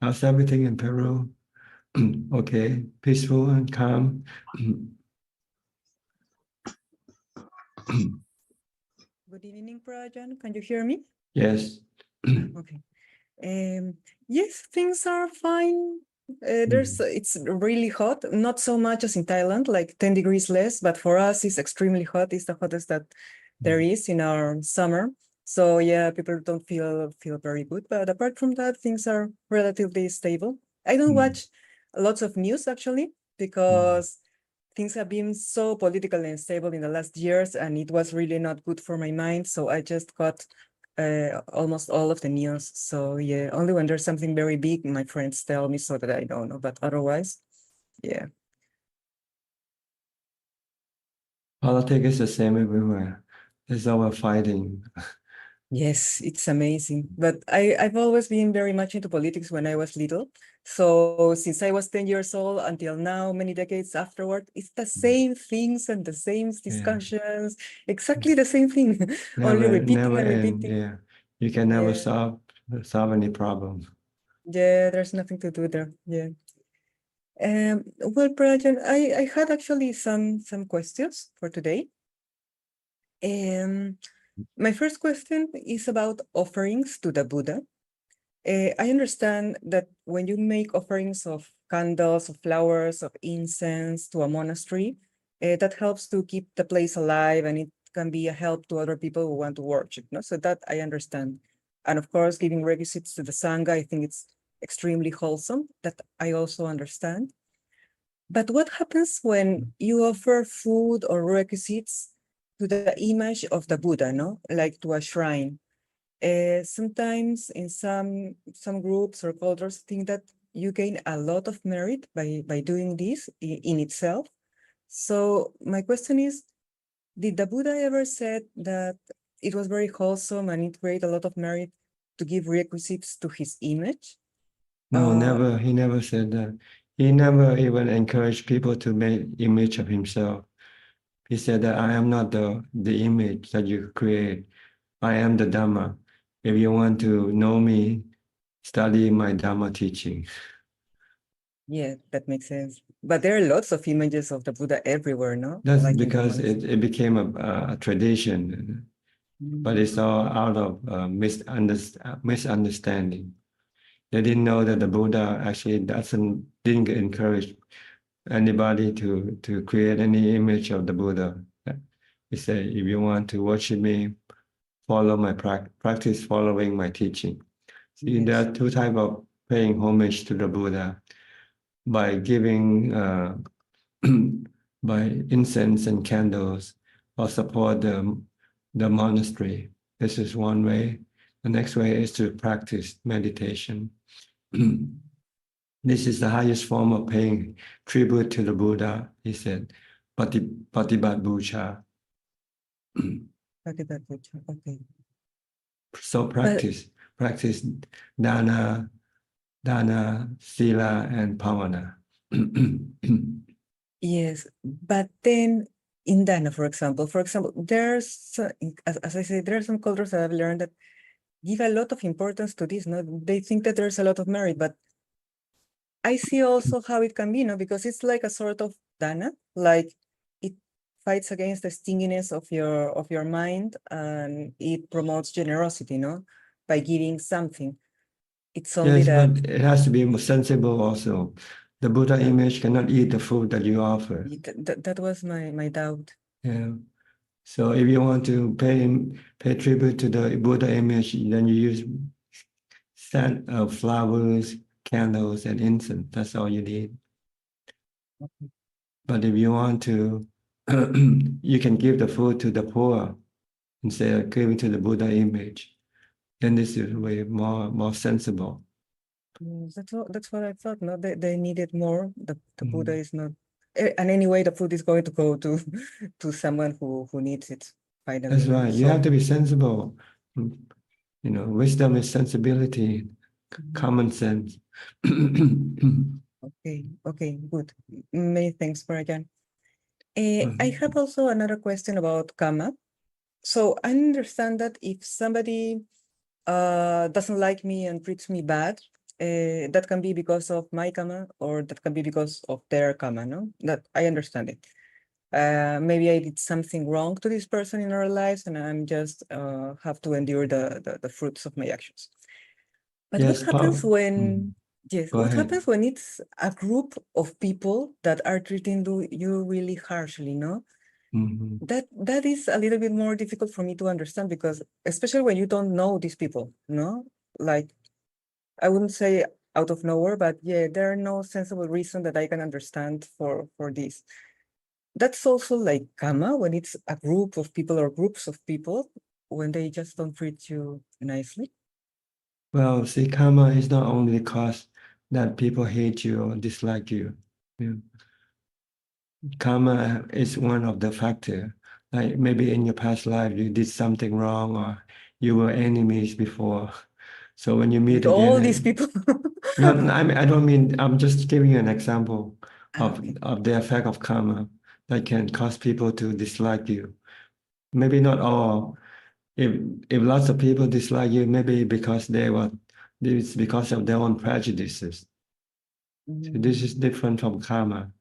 how's everything in Peru? Okay, peaceful and calm. Good evening, Prajan. Can you hear me? Yes. Okay. Yes, things are fine. It's really hot, not so much as in Thailand, like 10 degrees less, but for us it's extremely hot. It's the hottest that there is in our summer. So yeah, people don't feel very good. But apart from that, things are relatively stable. I don't watch lots of news actually, because things have been so political and unstable in the last years, and it was really not good for my mind. So I just got almost all of the news. So yeah, only when there's something very big, my friends tell me so that I don't know. But otherwise, yeah. Politics is the same everywhere. There's always fighting. Yes, it's amazing. But I've always been very much into politics when I was little. So since I was 10 years old until now, many decades afterward, it's the same things and the same discussions, exactly the same thing, only repeating Never and end. repeating. Yeah, you can never Yeah. solve any problem. Yeah, there's nothing to do there. Yeah. Well, Prajan, I had actually some questions for today. My first question is about offerings to the Buddha. I understand that when you make offerings of candles, of flowers, of incense to a monastery, that helps to keep the place alive, and it can be a help to other people who want to worship. No? So that I understand. And of course, giving requisites to the Sangha, I think it's extremely wholesome. That I also understand. But what happens when you offer food or requisites to the image of the Buddha, no? Like to a shrine? Sometimes in some groups or cultures think that you gain a lot of merit by doing this in itself. So my question is, did the Buddha ever said that it was very wholesome and it created a lot of merit to give requisites to his image? No, never. He never said that. He never even encouraged people to make image of himself. He said that I am not the image that you create. I am the Dhamma. If you want to know me, study my Dhamma teaching. Yeah, that makes sense. But there are lots of images of the Buddha everywhere, no? That's Like in the because monastery. it became a tradition, but it's all out of misunderstanding. They didn't know that the Buddha actually didn't encourage anybody to create any image of the Buddha. He said, if you want to worship me, follow my practice following my teaching. See, there are two types of paying homage to the Buddha: by giving by incense and candles, or support the monastery. This is one way. The next way is to practice meditation. This is the highest form of paying tribute to the Buddha, he said. Patibat Bhuja. Patibat Bhuja, okay. So practice dana, sila, and pavana. Yes, but then in Dana, for example, there's, as I said, there are some cultures that I've learned that give a lot of importance to this. No, they think that there's a lot of merit, but I see also how it can be, no, because it's like a sort of Dana, like it fights against the stinginess of your mind, and it promotes generosity, no, by giving something. It's only Yes, that. but it has to be more sensible also. The Buddha image cannot eat the food that you offer. That was my doubt. Yeah. So if you want to pay tribute to the Buddha image, then you use scent of flowers, candles, and incense. That's all you need. Okay. But if you want to, you can give the food to the poor instead of giving to the Buddha image. Then this is way more sensible. Yes, that's what I thought. No, they needed more. The Buddha is not, and anyway, the food is going to go to to someone who needs it finally. That's No? right. You have to be sensible. You know, wisdom is sensibility, common sense. Okay, good. Many thanks, Parajan. I have also another question about karma. So I understand that if somebody doesn't like me and treats me bad, that can be because of my karma, or that can be because of their karma, no? That I understand it. maybe I did something wrong to this person in our lives, and I'm just have to endure the fruits of my actions. But Yes, what happens Paul. when, yes, Go what ahead. happens when it's a group of people that are treating you really harshly, no? Mhm. That is a little bit more difficult for me to understand, because especially when you don't know these people, no? Like, I wouldn't say out of nowhere, but yeah, there are no sensible reason that I can understand for this. That's also like karma, when it's a group of people or groups of people, when they just don't treat you nicely. Well, see, karma is not only the cause that people hate you or dislike you. Yeah. Karma is one of the factors. Like maybe in your past life you did something wrong, or you were enemies before. So when you meet With all again, these people. no, I don't mean. I'm just giving you an example of Okay. the effect of karma that can cause people to dislike you. Maybe not all. If lots of people dislike you, maybe because it's because of their own prejudices. So this is different from karma.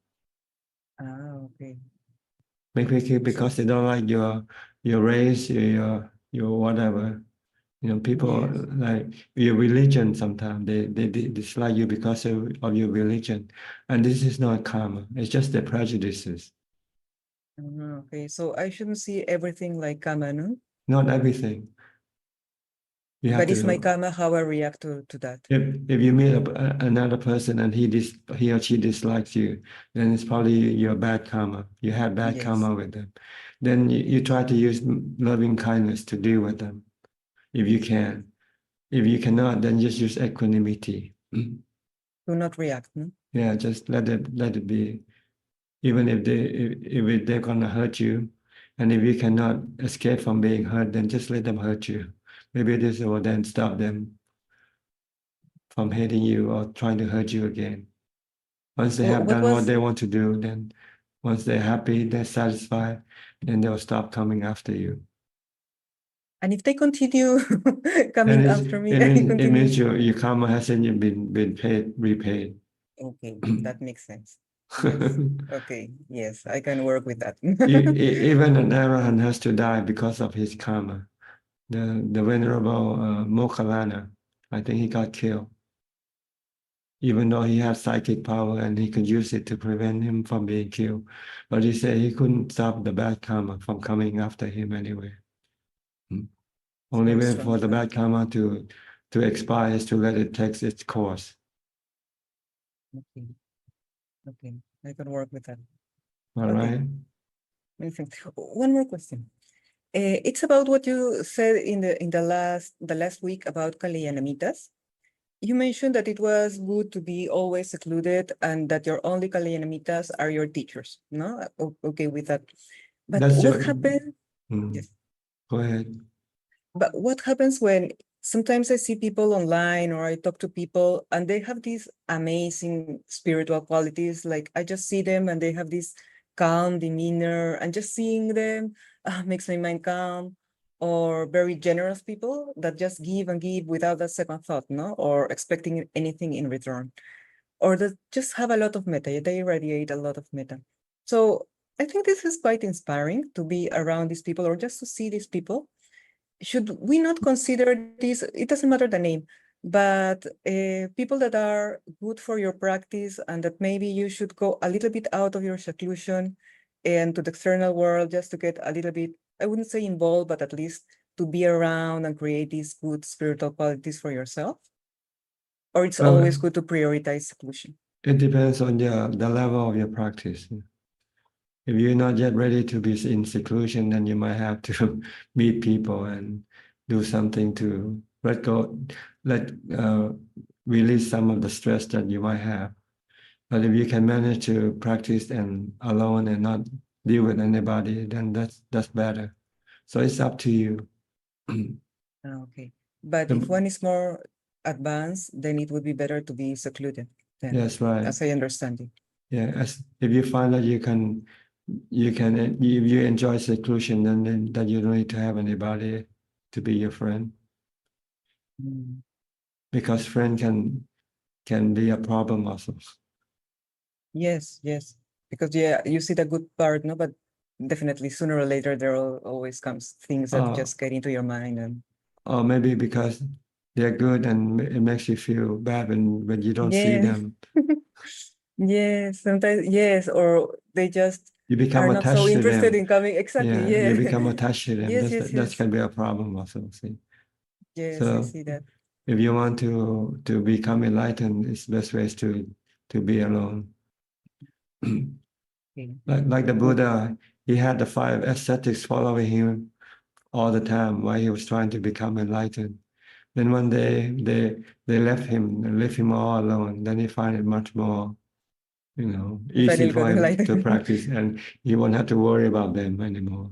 Okay. Maybe because they don't like your race, your whatever. You know, people Yes. like your religion. Sometimes they dislike you because of your religion, and this is not karma. It's just their prejudices. Okay, so I shouldn't see everything like karma, no? Not everything. You have But it's my to. karma how I react to that. If you meet another person and he or she dislikes you, then it's probably your bad karma. You had bad Yes. karma with them. Then you try to use loving kindness to deal with them, if you can. If you cannot, then just use equanimity. Do not react, no? Yeah, just let it be. Even if they're gonna hurt you, and if you cannot escape from being hurt, then just let them hurt you. Maybe this will then stop them from hating you or trying to hurt you again. Once they have What done what was, they want to do, then once they're happy, they're satisfied, then they'll stop coming after you. and if they continue And coming after me, I it continue. means your karma hasn't been repaid. Okay, that makes sense. Yes. Okay, yes, I can work with that. Even an arahant has to die because of his karma. The venerable Mokkhalana, I think he got killed, even though he had psychic power and he could use it to prevent him from being killed. But he said he couldn't stop the bad karma from coming after him anyway. Only Very way strong for the fact. bad karma to expire is to let it take its course. Okay. Okay, I can work with that. All Okay. right. Many thanks. One more question. It's about what you said in the last week about Kalyanamitas. You mentioned that it was good to be always secluded and that your only Kalyanamitas are your teachers. No? Okay with that. But That's what your. happened? Yes. Go ahead. But what happens when sometimes I see people online or I talk to people and they have these amazing spiritual qualities? Like I just see them and they have this calm demeanor, and just seeing them makes my mind calm. Or very generous people that just give and give without a second thought, no? Or expecting anything in return. Or that just have a lot of metta, they radiate a lot of metta. So I think this is quite inspiring to be around these people or just to see these people. Should we not consider this, it doesn't matter the name, but people that are good for your practice, and that maybe you should go a little bit out of your seclusion and to the external world just to get a little bit, I wouldn't say involved, but at least to be around and create these good spiritual qualities for yourself? Or it's Well, always good to prioritize seclusion? it depends on the level of your practice. If you're not yet ready to be in seclusion, then you might have to meet people and do something to release some of the stress that you might have. But if you can manage to practice and alone and not deal with anybody, then that's better. So it's up to you. Okay. But if one is more advanced, then it would be better to be secluded then, That's right. as I understand it. Yeah, if you find that if you enjoy seclusion, then that you don't need to have anybody to be your friend, because friend can be a problem also. Yes, yes. Because yeah, you see the good part, no, but definitely sooner or later there will always comes things that just get into your mind and or maybe because they're good and it makes you feel bad when you don't see yes. them. Yes, sometimes yes, or they just You become are not so attached to interested them. in coming. Exactly, Yeah, yeah. you become attached to them. Yes, yes, That's yes. can be a problem also. See, Yes, I so see that. if you want to become enlightened, it's best way is to be alone. Like the Buddha, he had the 5 ascetics following him all the time while he was trying to become enlightened. Then one day they left him all alone. Then he found it much more, He easy finally for got him to enlightened. practice, and he won't have to worry about them anymore.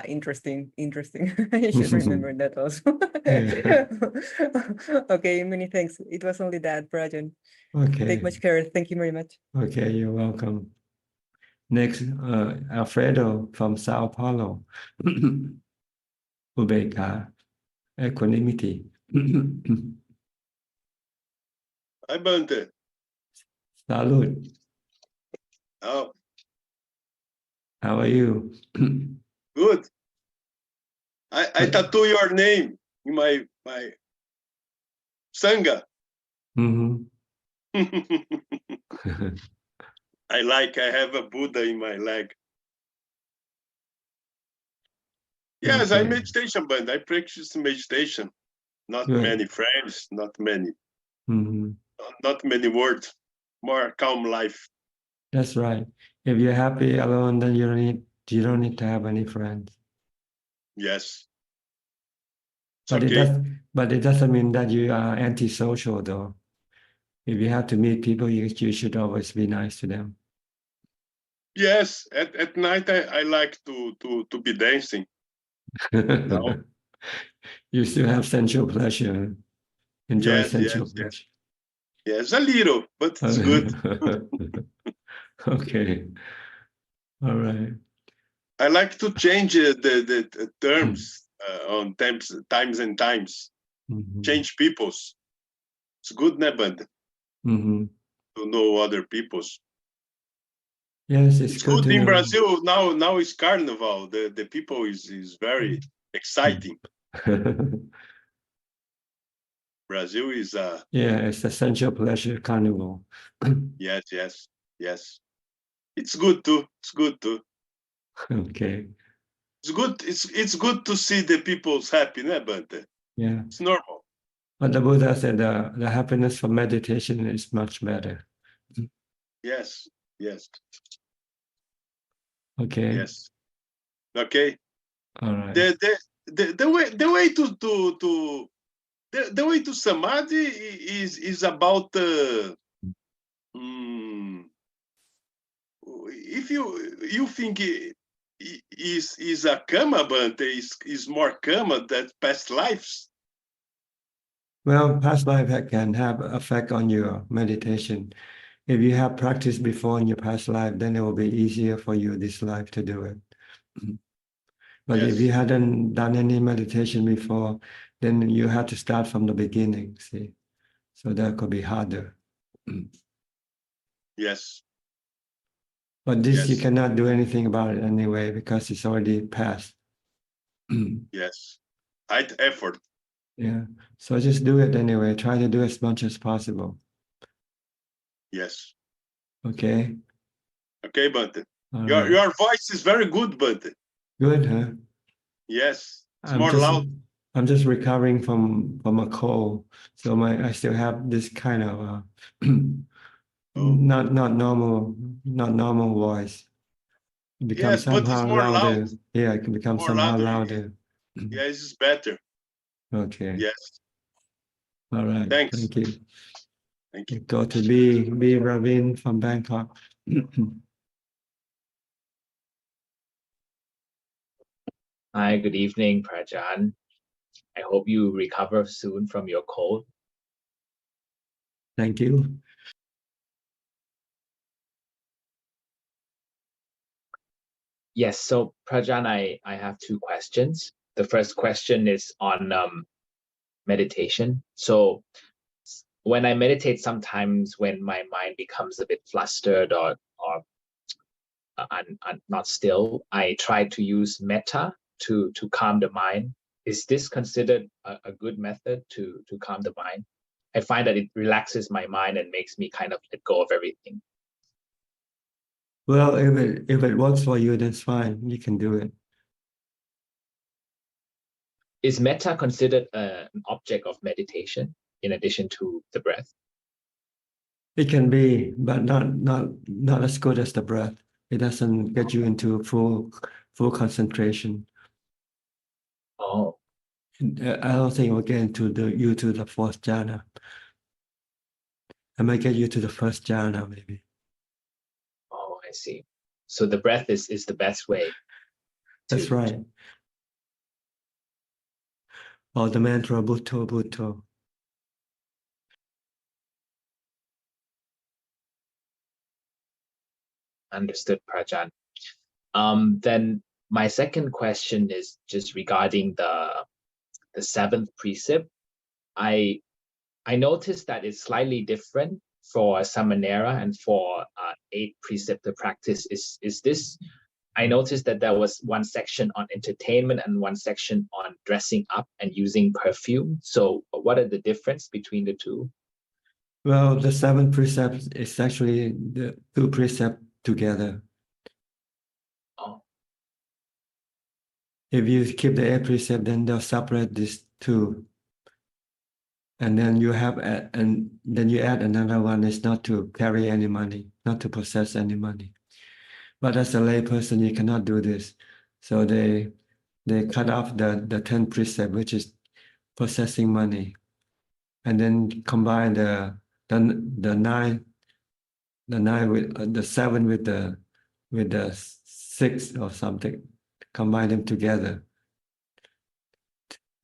Interesting. I should remember that also. Yeah. Okay, many thanks. It was only that, Prajan. Okay. Take much care. Thank you very much. Okay, you're welcome. Next, Alfredo from Sao Paulo. Ubeka, equanimity. Hi, Bante. Salud. Oh, How are you? good. I tattoo your name in my sangha. Mhm. I have a Buddha in my leg. Yes, I Okay. meditation, but I practice meditation. Not Good. many friends, not many Mhm. words. More calm life. That's right. If you're happy alone, then you don't need to have any friends. Yes. But okay. but it doesn't mean that you are antisocial though. If you have to meet people, you should always be nice to them. Yes, at night I like to be dancing. No. You still have sensual pleasure. Enjoy Yes, sensual yes, yes. pleasure. Yes, a little, but it's good. Okay. All right. I like to change the terms on times and times. Mhm. Change peoples. It's good, Nebad, Mhm. to know other peoples. Yes, it's It's good good to in know. Brazil. Now it's carnival. The people is very exciting. Brazil is Yeah, it's a sensual pleasure carnival. yes. It's good too. It's good too. Okay. It's good. It's good to see the people's happy, Nebad. Yeah. It's normal. But the Buddha said the happiness from meditation is much better. Yes. Okay. Yes. Okay. All right. The way the way to samadhi is about if you think is a karma, but is more karma than past lives. Well, past life can have effect on your meditation. If you have practiced before in your past life, then it will be easier for you this life to do it. But if you hadn't done any meditation before, then you have to start from the beginning, see? So that could be harder. Yes. But this you cannot do anything about it anyway because it's already past. Yes. Effort. Yeah. So just do it anyway. Try to do as much as possible. Yes. Okay. Okay, Bante. All Your right. your voice is very good, Bante. Good, huh? Yes. It's more loud. I'm just recovering from a cold, so I still have this kind of not normal voice. It becomes Yes, but it's somehow more loud. louder. Yeah, it can become More somehow louder. louder. Yes, it's better. Okay. Yes. All right. Thanks. Thank you. Thank you. Go to B Ravin from Bangkok. Hi, good evening, Prajan. I hope you recover soon from your cold. Thank you. Yes, so Prajan, I have 2 questions. The first question is on meditation. So when I meditate, sometimes when my mind becomes a bit flustered or not still, I try to use metta to calm the mind. Is this considered a good method to calm the mind? I find that it relaxes my mind and makes me kind of let go of everything. Well, if it works for you, that's fine. You can do it. Is metta considered an object of meditation in addition to the breath? It can be, but not as good as the breath. It doesn't get you into full concentration. Oh. I don't think it will get into you to the fourth jhana. I might get you to the first jhana, maybe. Oh, I see. So the breath is the best way. That's right. Or the mantra Bhutto Bhutto. Understood, Prajan. Then my second question is just regarding the seventh precept. I noticed that it's slightly different for Samanera and for 8 precept practice. Is this? I noticed that there was one section on entertainment and one section on dressing up and using perfume. So what are the difference between the two? Well, the 7 precepts is actually the 2 precepts together. Oh. If you keep the 8 precept, then they'll separate these 2. And then you have, and then you add another one is not to carry any money, not to possess any money. But as a lay person, you cannot do this. So they cut off the 10 precept, which is possessing money, and then combine the 9 with the 7 with the 6 or something, combine them together.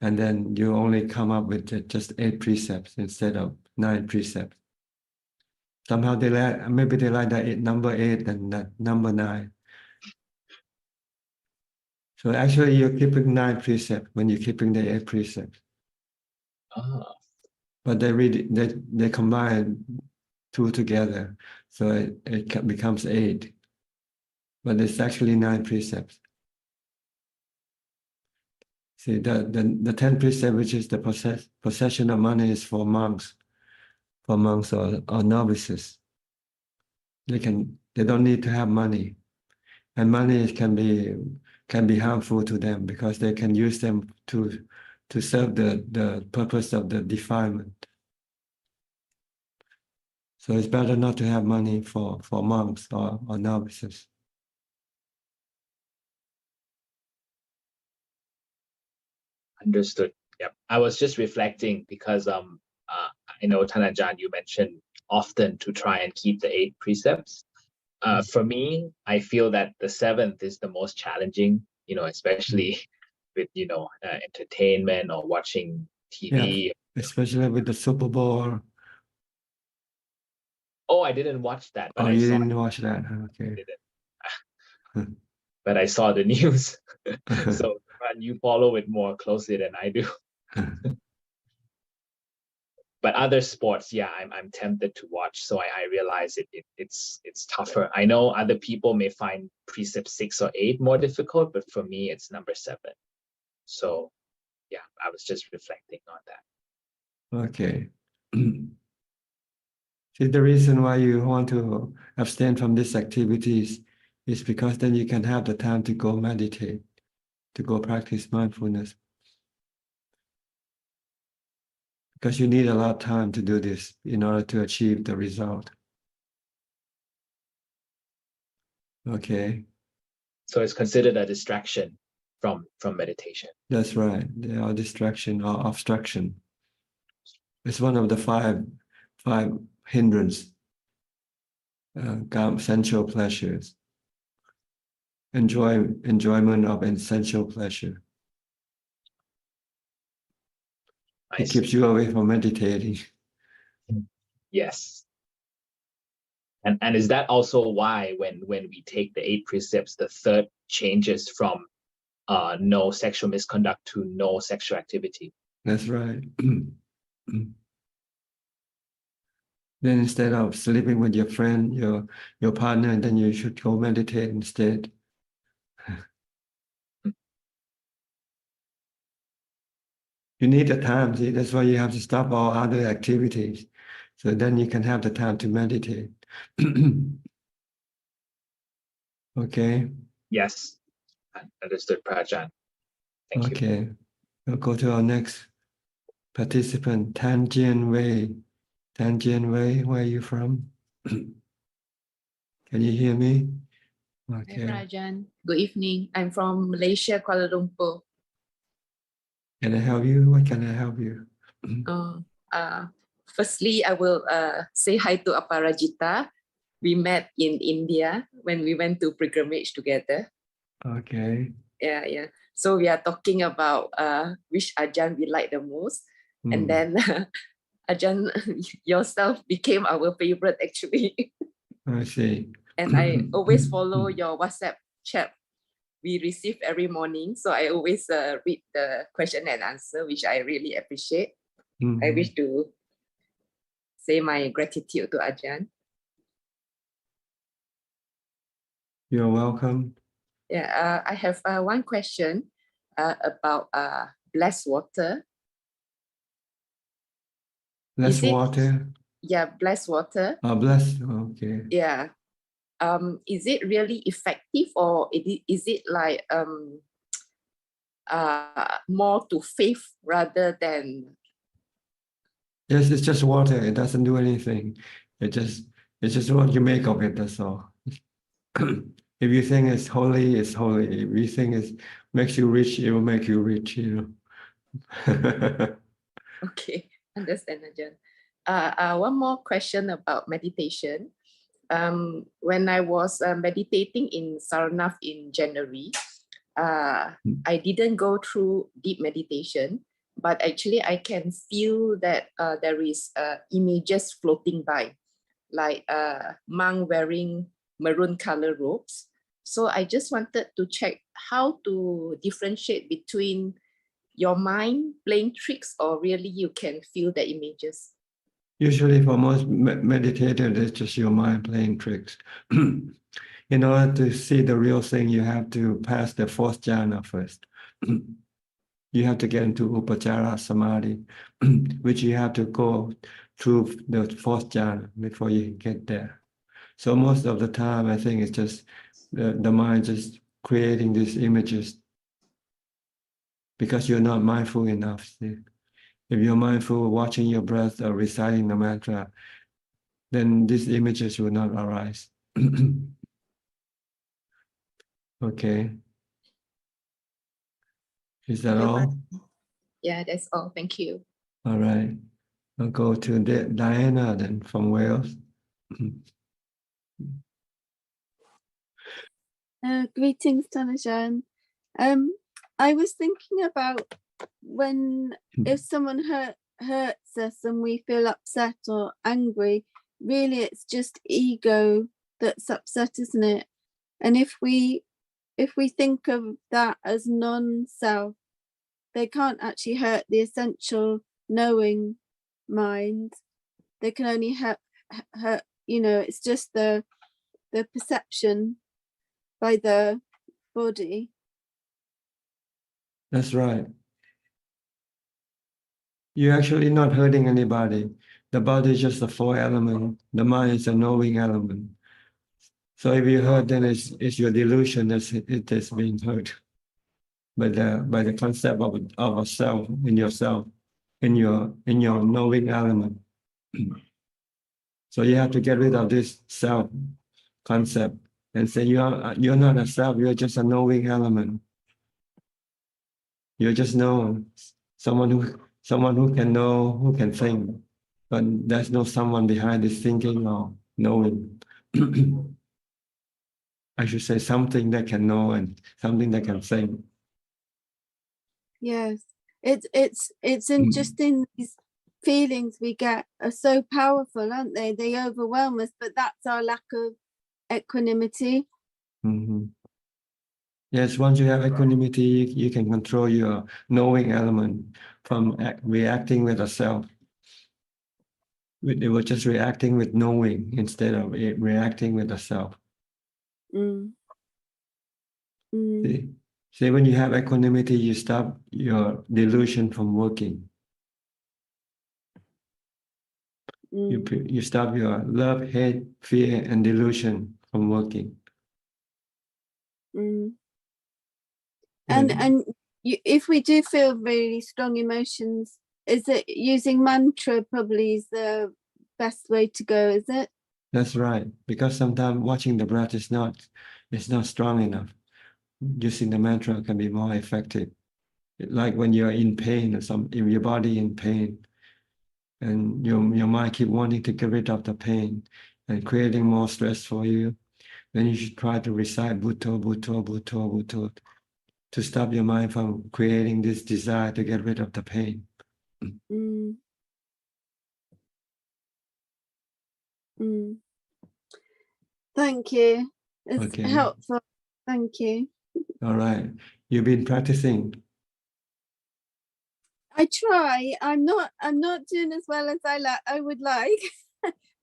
And then you only come up with just 8 precepts instead of 9 precepts. Somehow maybe they like that number 8 and that number 9. So actually you're keeping 9 precepts when you're keeping the 8 precepts. Oh. But they combine 2 together, so it becomes 8. But it's actually 9 precepts. See, the 10 precept, which is the possession of money, is for monks or novices. They don't need to have money, and money can be harmful to them because they can use them to serve the purpose of the defilement. So it's better not to have money for monks or novices. Understood. Yep. I was just reflecting because I know Thanajan, you mentioned often to try and keep the 8 precepts. For me, I feel that the 7th is the most challenging, especially with, entertainment or watching TV. Yeah, especially with the Super Bowl. Oh, I didn't watch that. But Oh, you didn't watch that? Okay. But I saw the news. So you follow it more closely than I do. But other sports, yeah, I'm tempted to watch. So I realize it's tougher. I know other people may find precept 6 or 8 more difficult, but for me, it's number 7. So yeah, I was just reflecting on that. Okay. See, the reason why you want to abstain from these activities is because then you can have the time to go meditate, to go practice mindfulness. Because you need a lot of time to do this in order to achieve the result. Okay. So it's considered a distraction from meditation. That's right. They are distraction or obstruction. It's one of the five hindrance, sensual pleasures. Enjoyment of essential pleasure. It keeps you away from meditating. Yes. And is that also why when we take the 8 precepts, the 3rd changes from no sexual misconduct to no sexual activity? That's right. Then instead of sleeping with your friend, your partner, then you should go meditate instead. You need the time, see, that's why you have to stop all other activities. So then you can have the time to meditate. Okay? Yes, understood, Prajan. Thank you. Okay. We'll go to our next participant, Tan Jian Wei. Tan Jian Wei, where are you from? Can you hear me? Hi, Okay. Prajan. Good evening. I'm from Malaysia, Kuala Lumpur. Can I help you? What can I help you? Firstly, I will say hi to Aparajita. We met in India when we went to pilgrimage together. Okay. Yeah. So we are talking about which Ajahn we like the most. And then Ajahn, yourself became our favorite actually. I see. And I always follow your WhatsApp chat we receive every morning. So I always read the question and answer, which I really appreciate. I wish to say my gratitude to Ajahn. You're welcome. Yeah, I have one question about blessed water. Less water? Yeah, blessed water. Oh, blessed, okay. Yeah. Is it really effective, or is it like more to faith rather than? Yes, it's just water. It doesn't do anything. It's just what you make of it, that's all. If you think it's holy, it's holy. If you think it makes you rich, it will make you rich, you know. Okay, understand, Ajahn. One more question about meditation. When I was meditating in Sarnath in January, I didn't go through deep meditation, but actually I can feel that there is images floating by, like a monk wearing maroon color robes. So I just wanted to check how to differentiate between your mind playing tricks or really you can feel the images. Usually for most meditators, it's just your mind playing tricks. In order to see the real thing, you have to pass the fourth jhana first. You have to get into Upachara Samadhi, which you have to go through the fourth jhana before you get there. So most of the time, I think it's just the mind just creating these images because you're not mindful enough. See? If you're mindful, watching your breath or reciting the mantra, then these images will not arise. Okay. Is that all? Yeah, that's all. Thank you. All right. I'll go to Diana then from Wales. Greetings, Tanajan. I was thinking about when if someone hurts us and we feel upset or angry, really it's just ego that's upset, isn't it? And if we think of that as non-self, they can't actually hurt the essential knowing mind. They can only hurt, it's just the perception by the body. That's right. You're actually not hurting anybody. The body is just a four element. The mind is a knowing element. So if you hurt, then it's your delusion that it is being hurt by the concept of a self in yourself, in your knowing element. So you have to get rid of this self concept and say you're not a self. You're just a knowing element. You're just known. Someone who can know, who can think, but there's no someone behind this thinking or knowing. I should say something that can know and something that can think. Yes, it's interesting. These feelings we get are so powerful, aren't they? They overwhelm us, but that's our lack of equanimity. Mm-hmm. Yes, once you have equanimity, you can control your knowing element from reacting with a self. They were just reacting with knowing instead of reacting with the self. Mm. Mm. See, when you have equanimity, you stop your delusion from working. You stop your love, hate, fear, and delusion from working. Mm. And if we do feel really strong emotions, is it using mantra probably is the best way to go, is it? That's right. Because sometimes watching the breath is not strong enough. Using the mantra can be more effective. Like when you're in pain or if your body in pain, and your mind keep wanting to get rid of the pain and creating more stress for you, then you should try to recite Bhutto, Bhutto, Bhutto, Bhutto to stop your mind from creating this desire to get rid of the pain. Mm. Mm. Thank you. It's Okay. helpful. Thank you. All right. You've been practicing. I try. I'm not doing as well as I would like,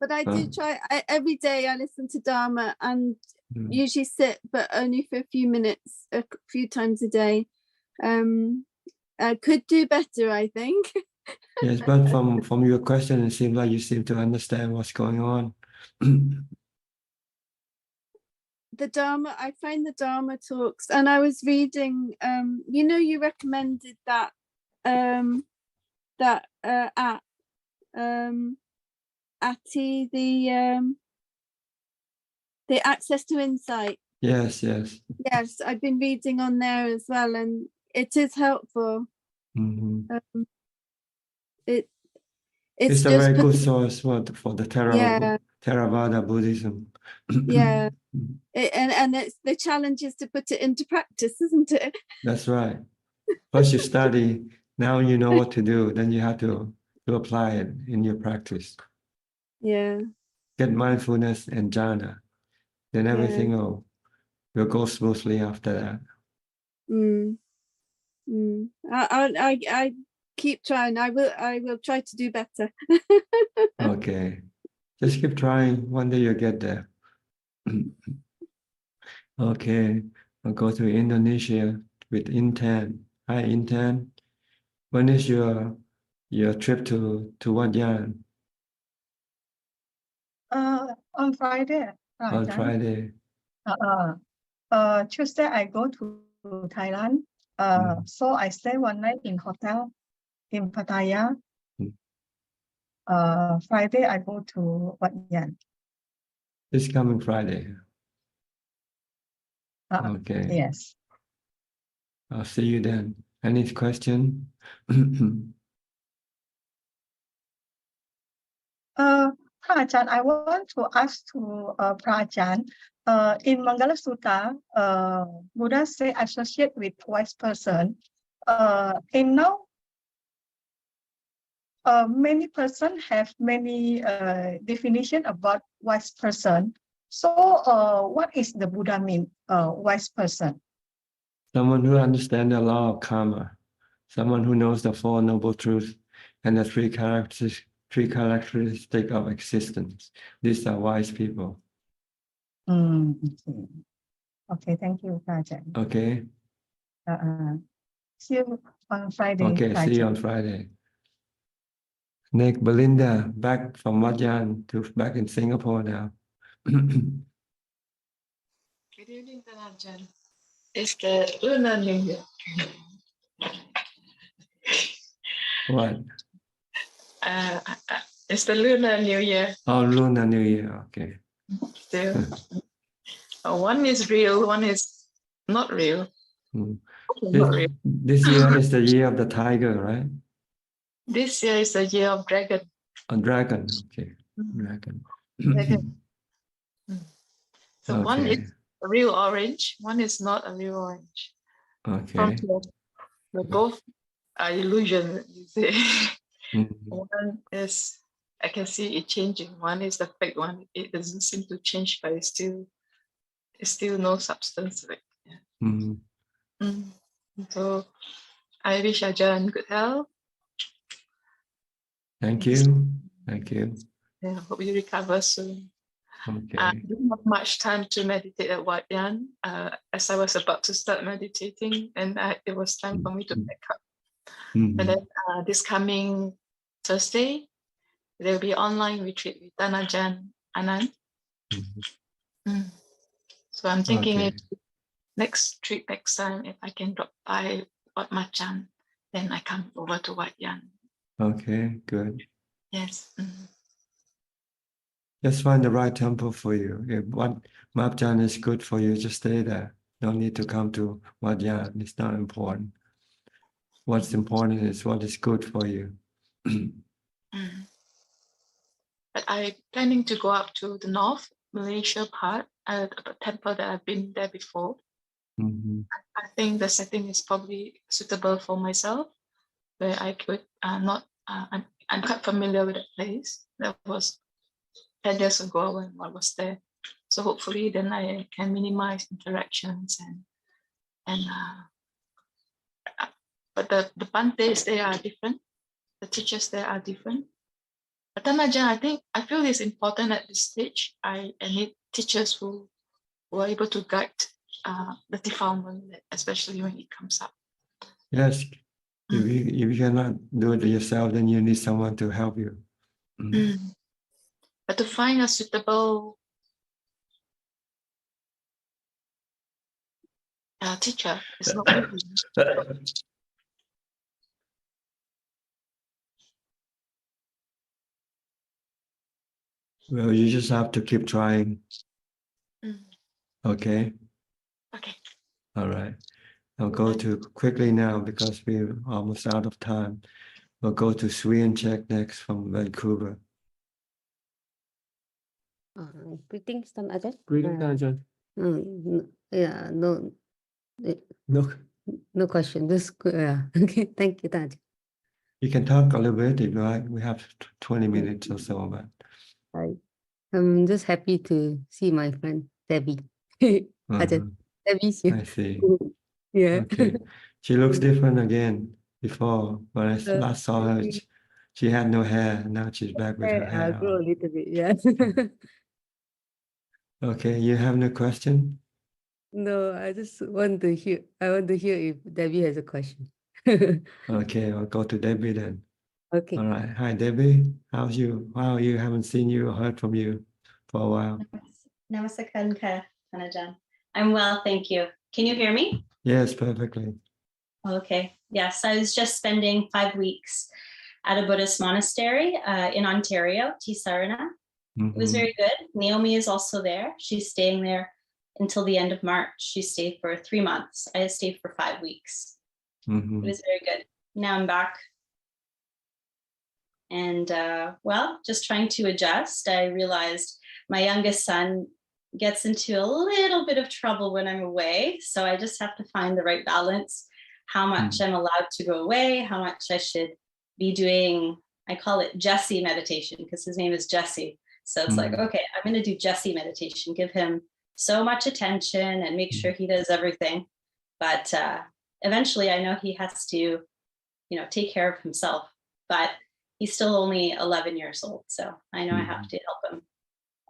but I do try. Every day I listen to Dharma and usually sit, but only for a few minutes, a few times a day. I could do better, I think. Yes, but from your question, it seems like you seem to understand what's going on. The Dharma, I find the Dharma talks, and I was reading. You recommended that app, Ati, the Access to Insight. Yes, yes. Yes, I've been reading on there as well, and it is helpful. Mm-hmm. It's a just very good source for the Theravada Buddhism. Yeah, and it's the challenge is to put it into practice, isn't it? That's right. First you study, now you know what to do, then you have to apply it in your practice. Yeah. Get mindfulness and jhana, then everything will go smoothly after that. I keep trying. I will try to do better. Okay. Just keep trying. One day you'll get there. Okay. I'll go to Indonesia with Intan. Hi, Intan. When is your trip to Wat Yan? On Friday. On Friday. Tuesday I go to Thailand. So I stay one night in hotel in Pattaya. Friday I go to Wat Yan. This coming Friday. Okay. Yes. I'll see you then. Any question? Ajaan, I want to ask to Ajaan. In Mangala Sutta, Buddha say associate with wise person. And now, many person have many definition about wise person. So, what is the Buddha mean, wise person? Someone who understands the law of karma. Someone who knows the Four Noble Truths and the three characteristics of existence. These are wise people. Okay, thank you, Ajaan. Okay. See you on Friday. Okay, see you on Friday. Next, Belinda, back from Wat Yan to back in Singapore now. Good evening, Ajaan. It's the Lunar New Year. What? It's the Lunar New Year. Oh, Lunar New Year. Okay. So, one is real, one is not real. Not real. This year is the year of the tiger, right? This year is the year of dragon. A dragon. Okay. Dragon. Dragon. So Okay. one is a real orange, one is not a real orange. Okay. But both are illusion, you see. One is, I can see it changing. One is the fake one. It doesn't seem to change, but it's still no substance. So I wish Ajaan good health. Thank you. Thank you. Yeah, hope you recover soon. Okay. I didn't have much time to meditate at Wat Yan as I was about to start meditating, and it was time for me to pack up. Mhm. And then this coming Thursday, there will be online retreat with Ajaan Anand. So I'm thinking Okay. if next time, if I can drop by Wat Machan, then I come over to Wat Yan. Okay, good. Yes. Just find the right temple for you. If what Mapjan is good for you, just stay there. Don't need to come to Wat Yan. It's not important. What's important is what is good for you. But I'm planning to go up to the North Malaysia part, a temple that I've been there before. I think the setting is probably suitable for myself, where I could I'm quite familiar with the place. That was 10 years ago when I was there. So hopefully then I can minimize interactions but the Bantes, they are different. The teachers there are different. But Ajaan, I feel it's important at this stage. I need teachers who are able to guide the defilement, especially when it comes up. Yes. If you cannot do it yourself, then you need someone to help you. But to find a suitable teacher is not easy. Well, you just have to keep trying. Okay? Okay. All right. I'll go to quickly now because we're almost out of time. We'll go to Sui Check next from Vancouver. Greetings, Ajahn. Greetings, Ajahn. Yeah, no, no question. Just okay. Thank you, Ajahn. You can talk a little bit if you like. We have 20 minutes or so. But I'm just happy to see my friend Debbie. Ajahn, Debbie's here. I see. Yeah. Okay. She looks different again. Before, when I last saw her, she had no hair. Now she's back with her I'll hair grow a on. little bit. Yeah. Okay, you have no question? No, I just want to hear. I want to hear if Debbie has a question. Okay, I'll go to Debbie then. Okay. All right. Hi, Debbie. How's you? Wow, you haven't seen you or heard from you for a while. Namaskaran, Ajahn. I'm well, thank you. Can you hear me? Yes, perfectly. Okay. Yes, I was just spending 5 weeks at a Buddhist monastery in Ontario, Tisarana. It was very good. Naomi is also there. She's staying there until the end of March. She stayed for 3 months. I stayed for 5 weeks. It was very good. Now I'm back. And well, just trying to adjust. I realized my youngest son gets into a little bit of trouble when I'm away. So I just have to find the right balance, how much I'm allowed to go away, how much I should be doing. I call it Jesse meditation because his name is Jesse. So it's like, okay, I'm going to do Jesse meditation, give him so much attention and make sure he does everything. But eventually I know he has to, take care of himself, but he's still only 11 years old. So I know I have to help him.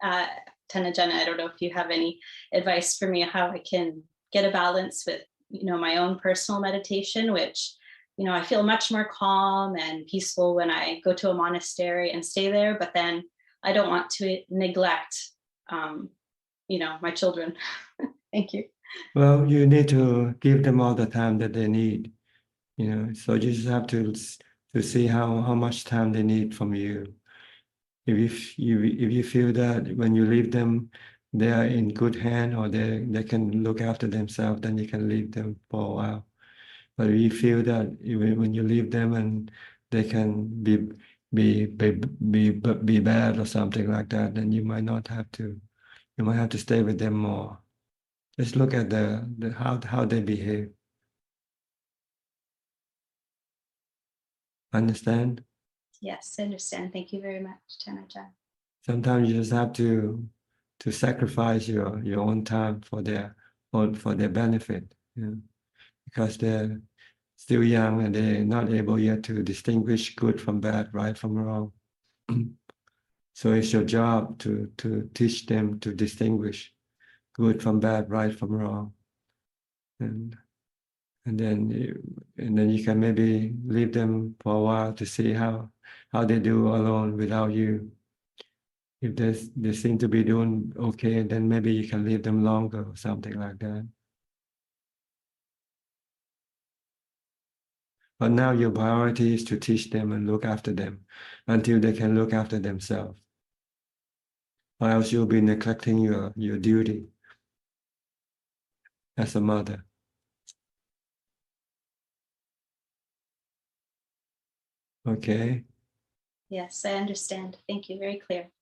Ajahn, I don't know if you have any advice for me how I can get a balance with, my own personal meditation, which, I feel much more calm and peaceful when I go to a monastery and stay there. But then I don't want to neglect, my children. Thank you. Well, you need to give them all the time that they need, so you just have to see how much time they need from you. If you feel that when you leave them, they are in good hand or they can look after themselves, then you can leave them for a while. But if you feel that even when you leave them and they can be bad or something like that, then you might not have to. You might have to stay with them more. Just look at how they behave. Understand? Yes, I understand. Thank you very much, Ajahn. Sometimes you just have to sacrifice your own time for their benefit, because they're still young and they're not able yet to distinguish good from bad, right from wrong. So it's your job to teach them to distinguish good from bad, right from wrong, and then you can maybe leave them for a while to see how they do alone without you. If they seem to be doing okay, then maybe you can leave them longer or something like that. But now your priority is to teach them and look after them until they can look after themselves. Or else you'll be neglecting your duty as a mother. Okay. Yes, I understand. Thank you. Very clear.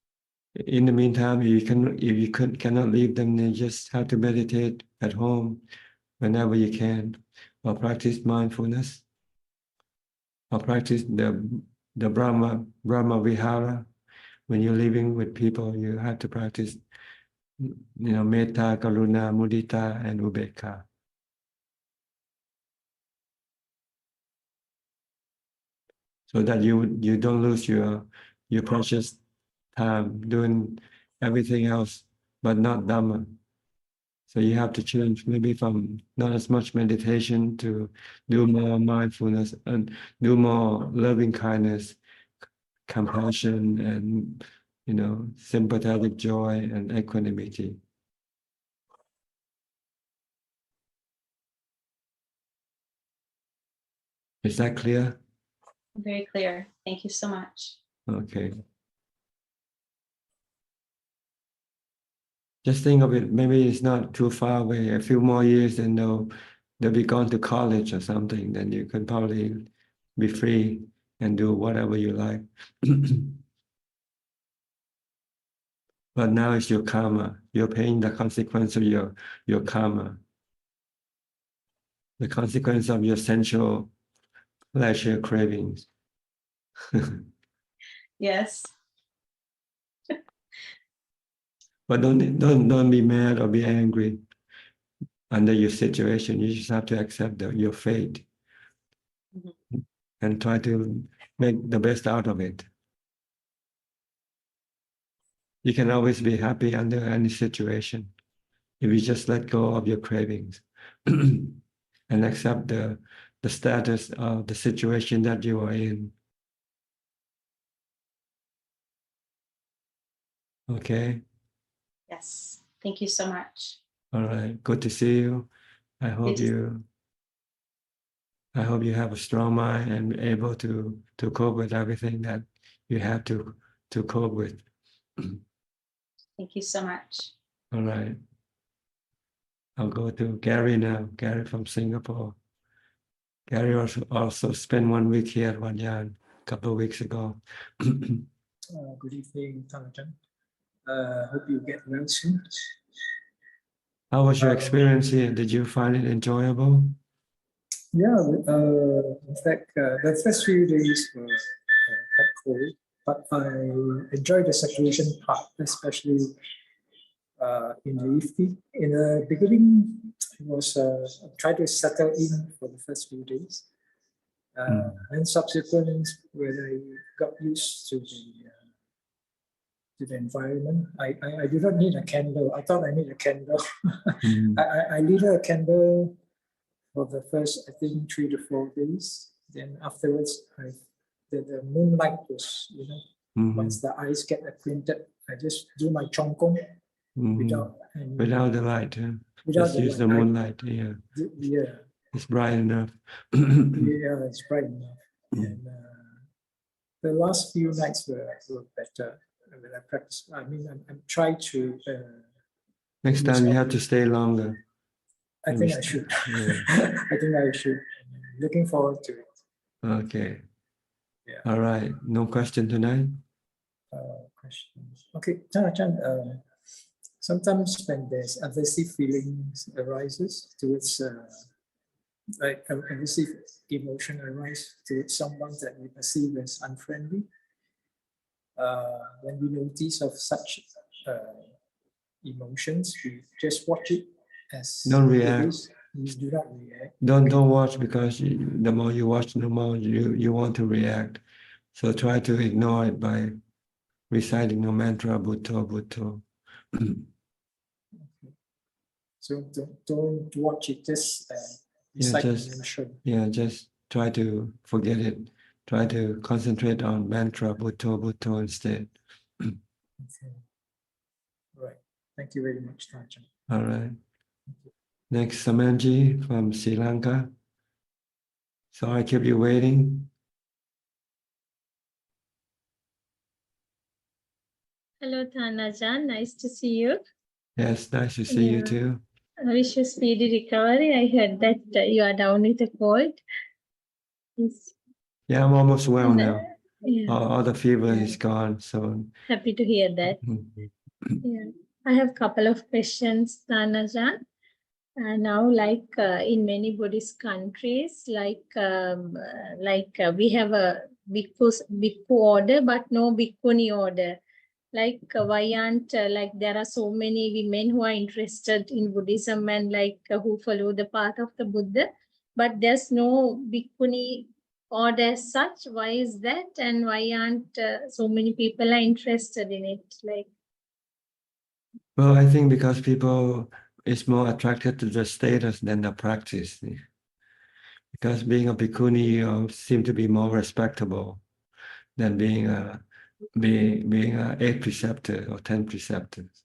In the meantime, if you cannot leave them, then just have to meditate at home whenever you can, or practice mindfulness, or practice the Brahma Vihara. When you're living with people, you have to practice, metta, karuna, mudita, and ubekha. So that you don't lose your precious time doing everything else, but not Dhamma. So you have to change maybe from not as much meditation to do more mindfulness and do more loving kindness, compassion, and sympathetic joy and equanimity. Is that clear? Very clear. Thank you so much. Okay. Just think of it, maybe it's not too far away. A few more years and they'll be gone to college or something, then you can probably be free and do whatever you like. But now it's your karma. You're paying the consequence of your karma. The consequence of your sensual pleasure cravings. Yes. But don't be mad or be angry under your situation. You just have to accept your fate and try to make the best out of it. You can always be happy under any situation if you just let go of your cravings and accept the status of the situation that you are in. Okay? Yes. Thank you so much. All right. Good to see you. I hope you have a strong mind and able to cope with everything that you have to cope with. Thank you so much. All right. I'll go to Gary now. Gary from Singapore. Gary also spent 1 week here at Ajaan a couple of weeks ago. Good evening, Ajaan. Hope you get well soon. How was your experience here? Did you find it enjoyable? Yeah, in fact, the first few days were quite cold, but I enjoyed the situation part, especially in the evening. In the beginning, it was trying to settle in for the first few days. And subsequent, when I got used to the environment, I do not need a candle. I thought I need a candle. I lit a candle for the first, I think, 3 to 4 days. Then afterwards, the moonlight was, once the eyes get acquainted, I just do my chongkong without the light. Huh? Without just the use light. the moonlight. Yeah. Yeah. It's bright enough. Yeah, it's bright enough. And the last few nights were better when I practice. I mean, I'm trying to. Next time you have to stay longer. I think I should. Yeah. I think I should. Looking forward to it. Okay. Yeah. All right. No question tonight? Questions. Okay, Ajaan, sometimes when there's aversive feelings arises towards, like aversive emotion arises towards someone that we perceive as unfriendly, when we notice of such emotions, we just watch it as Don't react. You do not react. Don't watch, because the more you watch, the more you want to react. So try to ignore it by reciting the mantra Bhutto Bhutto. So don't watch it, just recite the mantra. Just try to forget it. Try to concentrate on mantra Bhutto Bhutto instead. Okay. Right. Thank you very much, Ajahn. All right. Next, Samanji from Sri Lanka. So I keep you waiting. Hello, Ajahn. Nice to see you. Yes, nice to see you too. I wish you speedy recovery. I heard that you are down with a cold. Yes. Yeah, I'm almost well now. Yeah. All the fever is gone. So Happy to hear that. Yeah. I have a couple of questions, Ajahn. Now, like in many Buddhist countries, we have a bhikkhu order, but no bhikkhuni order. Like why aren't like there are so many women who are interested in Buddhism and who follow the path of the Buddha, but there's no bhikkhuni order as such. Why is that, and why aren't so many people are interested in it? well, I think because people is more attracted to the status than the practice. Because being a bhikkhuni seem to be more respectable than being a 8 preceptor or 10 preceptors.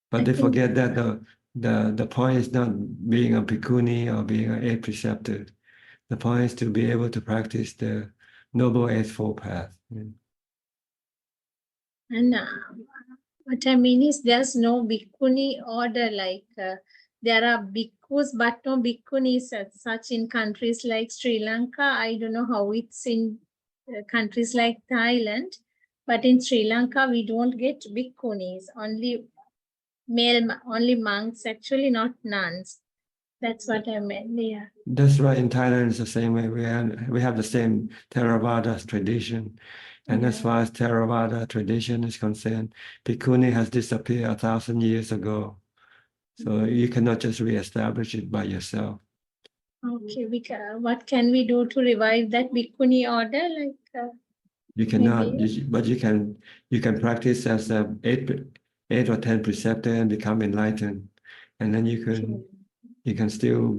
But they forget that the point is not being a bhikkhuni or being an 8 preceptor. The point is to be able to practice the Noble Eightfold Path. And what I mean is there's no bhikkhuni order, there are bhikkhus but no bhikkhunis as such in countries like Sri Lanka. I don't know how it's in countries like Thailand, but in Sri Lanka we don't get bhikkhunis, only monks, actually, not nuns. That's what I meant. Yeah. That's right. In Thailand, it's the same way. We have the same Theravada tradition. And as far as Theravada tradition is concerned, bhikkhuni has disappeared 1,000 years ago. So you cannot just reestablish it by yourself. Okay, what can we do to revive that bhikkhuni order? You cannot, but you can practice as a 8 or 10 preceptor and become enlightened. And then you can still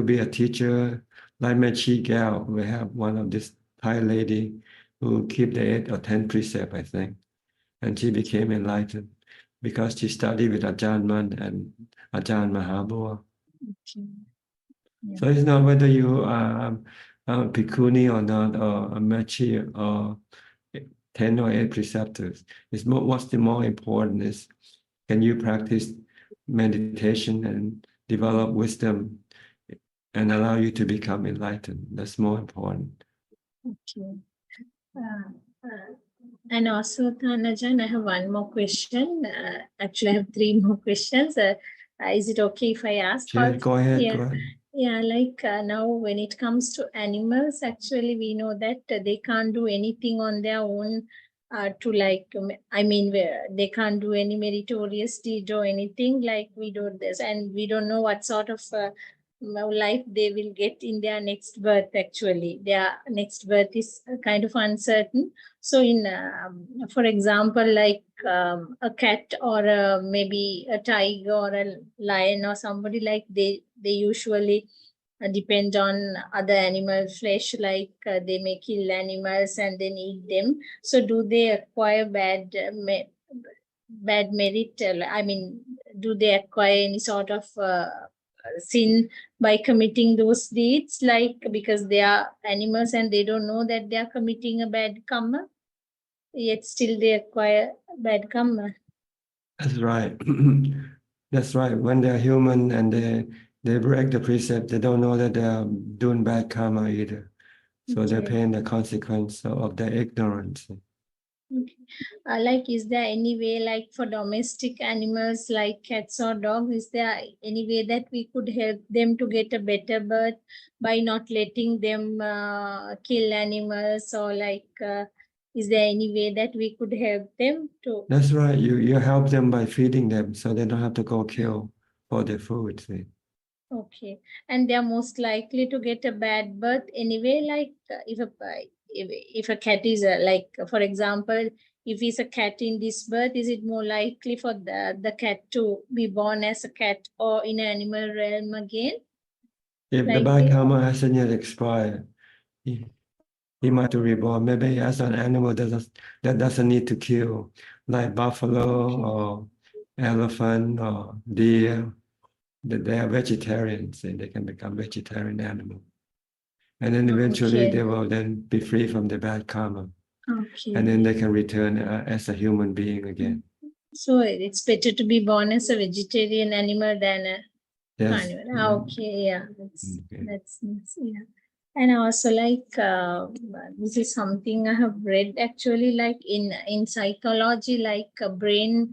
be a teacher. Like Mechi Gal, we have one of this Thai lady who keep the 8 or 10 precept, I think. And she became enlightened because she studied with Ajahn Man and Ajahn Mahabua. Okay. Yeah. So it's not whether you are a bhikkhuni or not, or a mechi or 10 or 8 preceptors. It's what's the more important is, can you practice meditation and develop wisdom and allow you to become enlightened? That's more important. Okay. And also, Ajahn, I have one more question. Actually, I have 3 more questions. Is it okay if I ask? Yeah, go ahead. Yeah. Go ahead. Yeah, now when it comes to animals, actually we know that they can't do anything on their own they can't do any meritorious deed or anything like we do this, and we don't know what sort of life they will get in their next birth. Actually, their next birth is kind of uncertain. So for example, a cat or maybe a tiger or a lion or somebody, they usually depend on other animal flesh, they may kill animals and then eat them. So do they acquire bad merit? Do they acquire any sort of sin by committing those deeds, because they are animals and they don't know that they are committing a bad karma, yet still they acquire bad karma? That's right. That's right. When they're human and they break the precept, they don't know that they're doing bad karma either. So they're paying the consequence of their ignorance. Okay. Is there any way, for domestic animals like cats or dogs, is there any way that we could help them to get a better birth by not letting them kill animals, or is there any way that we could help them to? That's right. You help them by feeding them so they don't have to go kill for their food. See? Okay. And they're most likely to get a bad birth anyway, if a cat is like, for example, if it's a cat in this birth, is it more likely for the cat to be born as a cat or in animal realm again? If the bad karma hasn't yet expired, he might to reborn maybe as an animal that doesn't need to kill, like buffalo or elephant or deer. They are vegetarians and they can become vegetarian animal. And then eventually they will then be free from the bad karma. Okay. And then they can return as a human being again. So it's better to be born as a vegetarian animal than a carnivore. Okay, yeah, that's nice, yeah. And also like this is something I have read actually, like in psychology, like brain,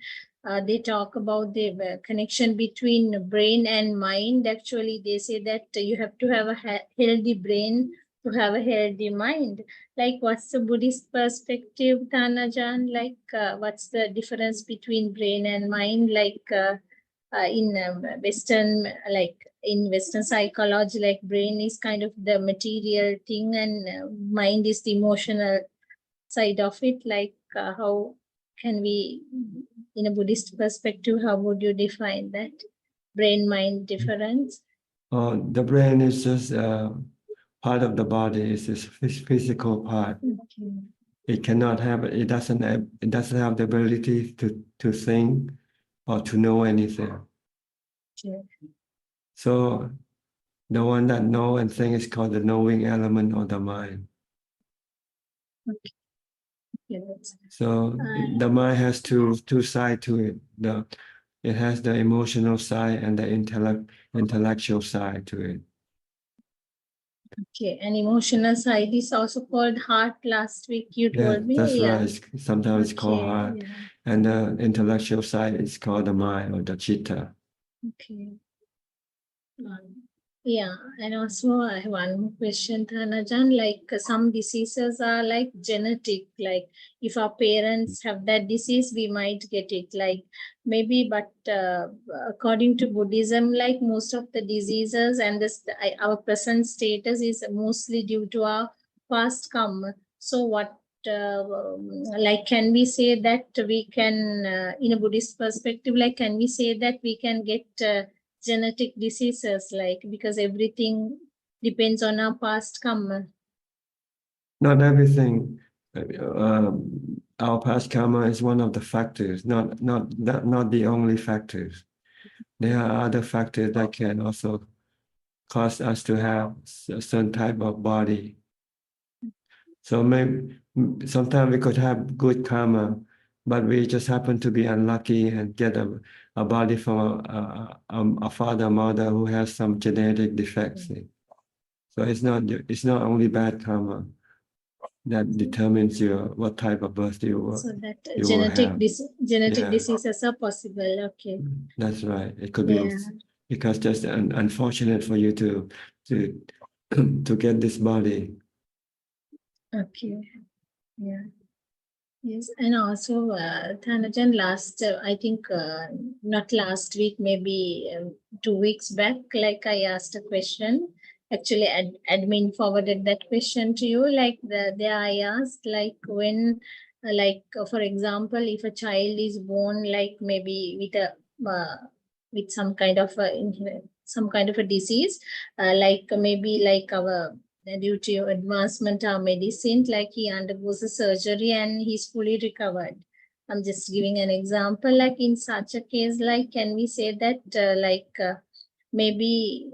they talk about the connection between brain and mind. Actually, they say that you have to have a healthy brain to have a healthy mind. Like, what's the Buddhist perspective, Thanajan? Like, what's the difference between brain and mind? Like in Western, like in Western psychology, like brain is kind of the material thing and mind is the emotional side of it. Like how can we, in a Buddhist perspective, how would you define that brain-mind difference? The brain is just part of the body. It's this physical part. Okay. It cannot have. It doesn't have the ability to think or to know anything. Okay. So the one that know and think is called the knowing element of the mind. Okay. Yeah, so the mind has two sides to it. It has the emotional side and the intellectual side to it. Okay, and emotional side is also called heart. Last week you told me. That's yeah. right. Sometimes it's called heart. Yeah. And the intellectual side is called the mind or the chitta. Okay. Yeah, and also I have one more question, Thanajan. Like some diseases are like genetic. Like if our parents have that disease, we might get it. Like maybe, but according to Buddhism, like most of the diseases and this our present status is mostly due to our past karma. So what? Like, can we say that we can, in a Buddhist perspective, like, can we say that we can get genetic diseases, like, because everything depends on our past karma? Not everything. Our past karma is one of the factors, not the only factors. There are other factors that can also cause us to have a certain type of body. So maybe sometimes we could have good karma, but we just happen to be unlucky and get a body from a father, mother who has some genetic defects. So it's not only bad karma that determines what type of birth you will. So that you genetic will have. Yeah. diseases are possible. Okay. That's right. It could be because just unfortunate for you to to get this body. Okay. Yeah. Yes, and also Thanajan, last I think not last week, maybe 2 weeks back, like I asked a question. Actually, admin forwarded that question to you. Like there I asked, like when, like for example, if a child is born, like maybe with some kind of a disease, like maybe like our due to advancement of medicine, like he undergoes a surgery and he's fully recovered. I'm just giving an example. Like in such a case, like can we say that maybe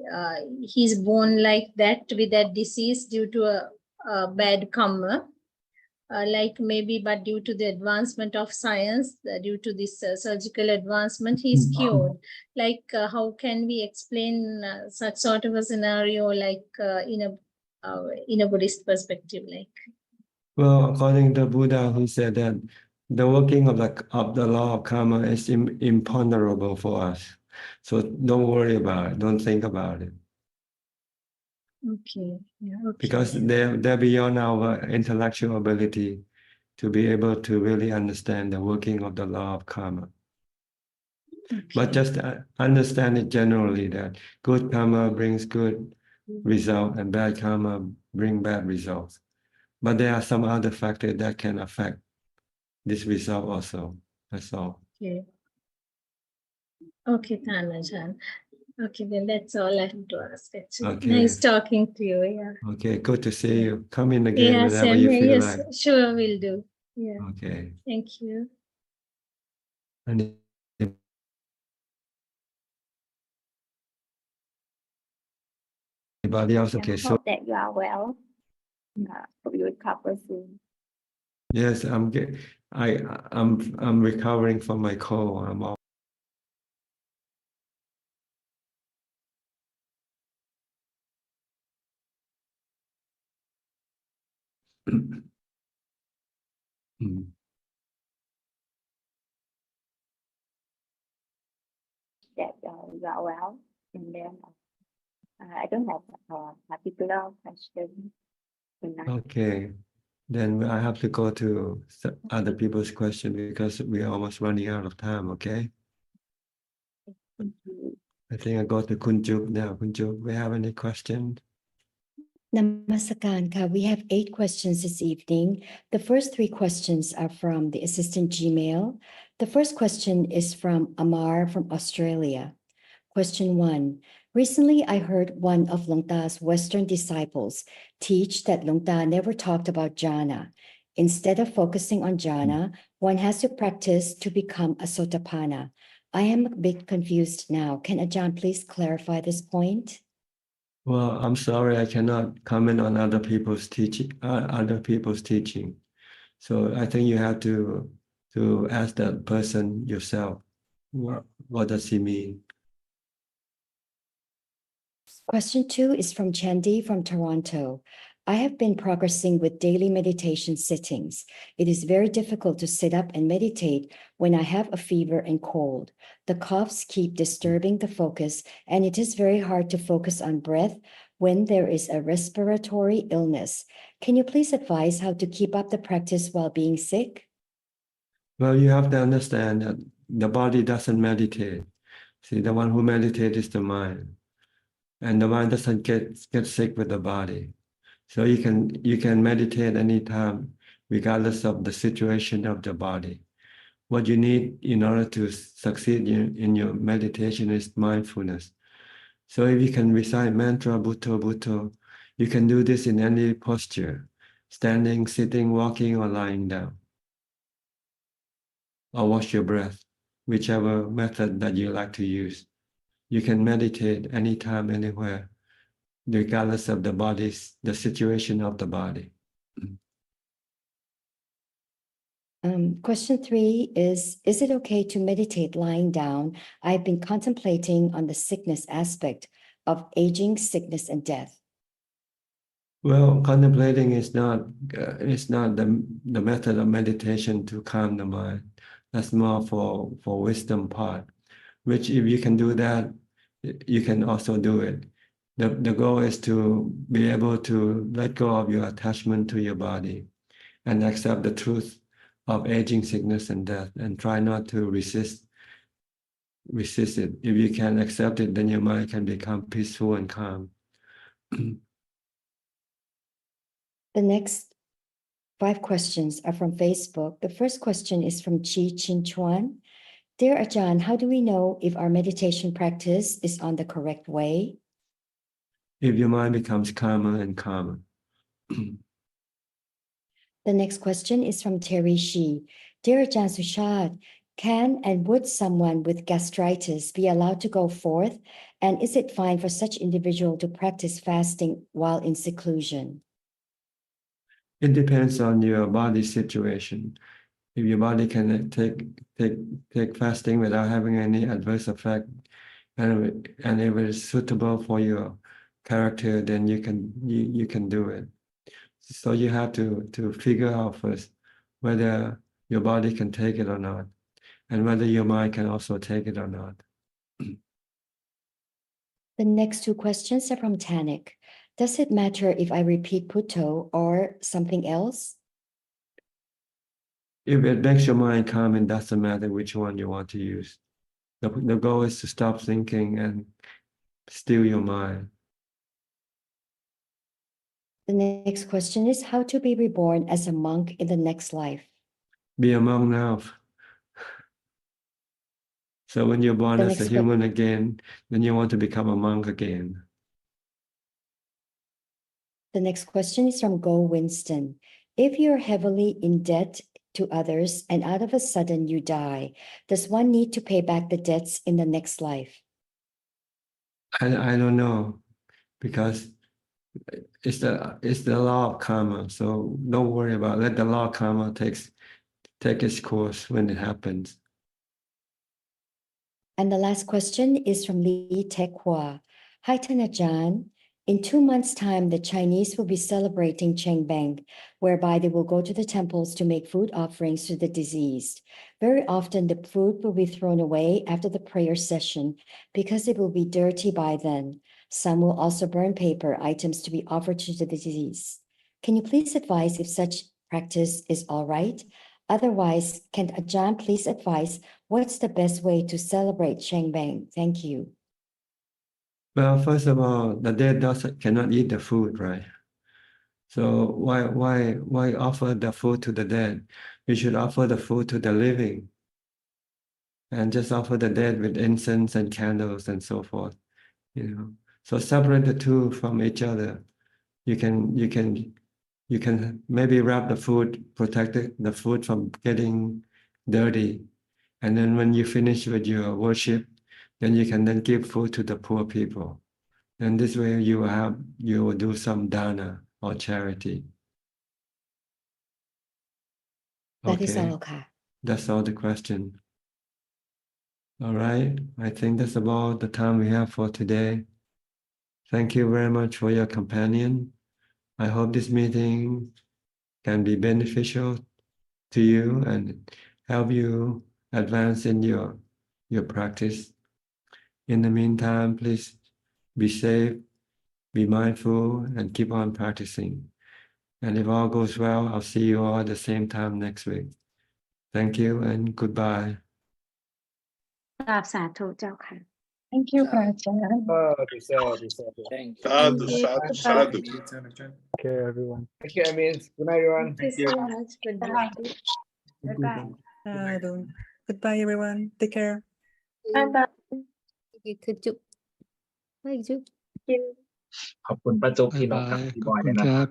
he's born like that with that disease due to a bad karma? Like maybe, but due to the advancement of science, due to this surgical advancement, he's cured. Like how can we explain such sort of a scenario, like in a Buddhist perspective, like? Well, according to Buddha, who said that the working of the law of karma is imponderable for us. So don't worry about it. Don't think about it. Okay. Yeah, okay. Because they're beyond our intellectual ability to be able to really understand the working of the law of karma. Okay. But just understand it generally that good karma brings good result and bad karma bring bad results. But there are some other factors that can affect this result also. That's all. Okay. Okay, Thanajan. Okay, then that's all I have to ask actually. Okay. Nice talking to you. Yeah. Okay, good to see you. Come in again Yeah, whenever same you here. feel Yes, like. sure will do. Yeah. Okay. Thank you. Anybody else? And Okay, I so hope that you are well. Hope you recover soon. yes, I'm recovering from my cold. I'm all Mm. That you are well. And then I don't have a particular question tonight. Okay. Then I have to go to other people's question because we're almost running out of time, okay? Thank you. I think I go to Kunjuk now. Kunjuk, we have any questions? Namaskaran, Ka. We have 8 questions this evening. The first 3 questions are from the assistant Gmail. The first question is from Amar from Australia. Question 1. Recently, I heard one of Long Ta's Western disciples teach that Long Ta never talked about jhana. Instead of focusing on jhana, one has to practice to become a sotapanna. I am a bit confused now. Can Ajahn please clarify this point? Well, I'm sorry, I cannot comment on other people's teaching. So I think you have to ask that person yourself. What does he mean? Question 2 is from Chandy from Toronto. I have been progressing with daily meditation sittings. It is very difficult to sit up and meditate when I have a fever and cold. The coughs keep disturbing the focus, and it is very hard to focus on breath when there is a respiratory illness. Can you please advise how to keep up the practice while being sick? Well, you have to understand that the body doesn't meditate. See, the one who meditates is the mind. And the mind doesn't get sick with the body. So you can meditate anytime, regardless of the situation of the body. What you need in order to succeed in your meditation is mindfulness. So if you can recite mantra, Bhutto, Bhutto, you can do this in any posture, standing, sitting, walking, or lying down. Or watch your breath, whichever method that you like to use. You can meditate anytime, anywhere, regardless of the situation of the body. Question 3 is it okay to meditate lying down? I've been contemplating on the sickness aspect of aging, sickness, and death. Well, contemplating is not the method of meditation to calm the mind. That's more for wisdom part, which if you can do that, you can also do it. The goal is to be able to let go of your attachment to your body and accept the truth of aging, sickness, and death, and try not to resist it. If you can accept it, then your mind can become peaceful and calm. The next 5 questions are from Facebook. The first question is from Chi Chin Chuan. Dear Ajahn, how do we know if our meditation practice is on the correct way? If your mind becomes calmer and calmer. The next question is from Terry Shi. Dear Ajahn Suchart, can and would someone with gastritis be allowed to go forth? And is it fine for such individual to practice fasting while in seclusion? It depends on your body situation. If your body can take fasting without having any adverse effect, and if it is suitable for your character, then you can do it. So you have to figure out first whether your body can take it or not, and whether your mind can also take it or not. The next 2 questions are from Tanik. Does it matter if I repeat Bhutto or something else? If it makes your mind calm, it doesn't matter which one you want to use. The goal is to stop thinking and still your mind. The next question is how to be reborn as a monk in the next life. Be a monk now. So when you're born The as a next human again, then you want to become a monk again. The next question is from Go Winston. If you're heavily in debt to others and out of a sudden you die, does one need to pay back the debts in the next life? I don't know, because it's the law of karma. So don't worry about it. Let the law of karma take its course when it happens. And the last question is from Lee Tekhwa. Hi, Ajaan. In 2 months' time, the Chinese will be celebrating Chengbeng, whereby they will go to the temples to make food offerings to the deceased. Very often, the food will be thrown away after the prayer session because it will be dirty by then. Some will also burn paper items to be offered to the deceased. Can you please advise if such practice is all right? Otherwise, can Ajaan please advise what's the best way to celebrate Chengbeng? Thank you. Well, first of all, the dead cannot eat the food, right? So why offer the food to the dead? We should offer the food to the living, and just offer the dead with incense and candles and so forth. So separate the two from each other. You can maybe wrap the food, protect the food from getting dirty, and then when you finish with your worship, then you can then give food to the poor people. And this way you will do some dana or charity. That is Okay. all, Ka. That's all the question. All right. I think that's about the time we have for today. Thank you very much for your companion. I hope this meeting can be beneficial to you and help you advance in your practice. In the meantime, please be safe, be mindful, and keep on practicing. And if all goes well, I'll see you all at the same time next week. Thank you and goodbye. กราบสาธุเจ้าค่ะ Thank you, Prajaan. Sadhu, sadhu, sadhu. Okay, everyone. Thank you, Amin. Good night, everyone. Thank you so much for this. Goodbye, everyone. Take care. Bye bye. Good job. Bye, Job. ขอบคุณป้าจุ๊บพี่นกกับพี่บอยด้วยนะครับ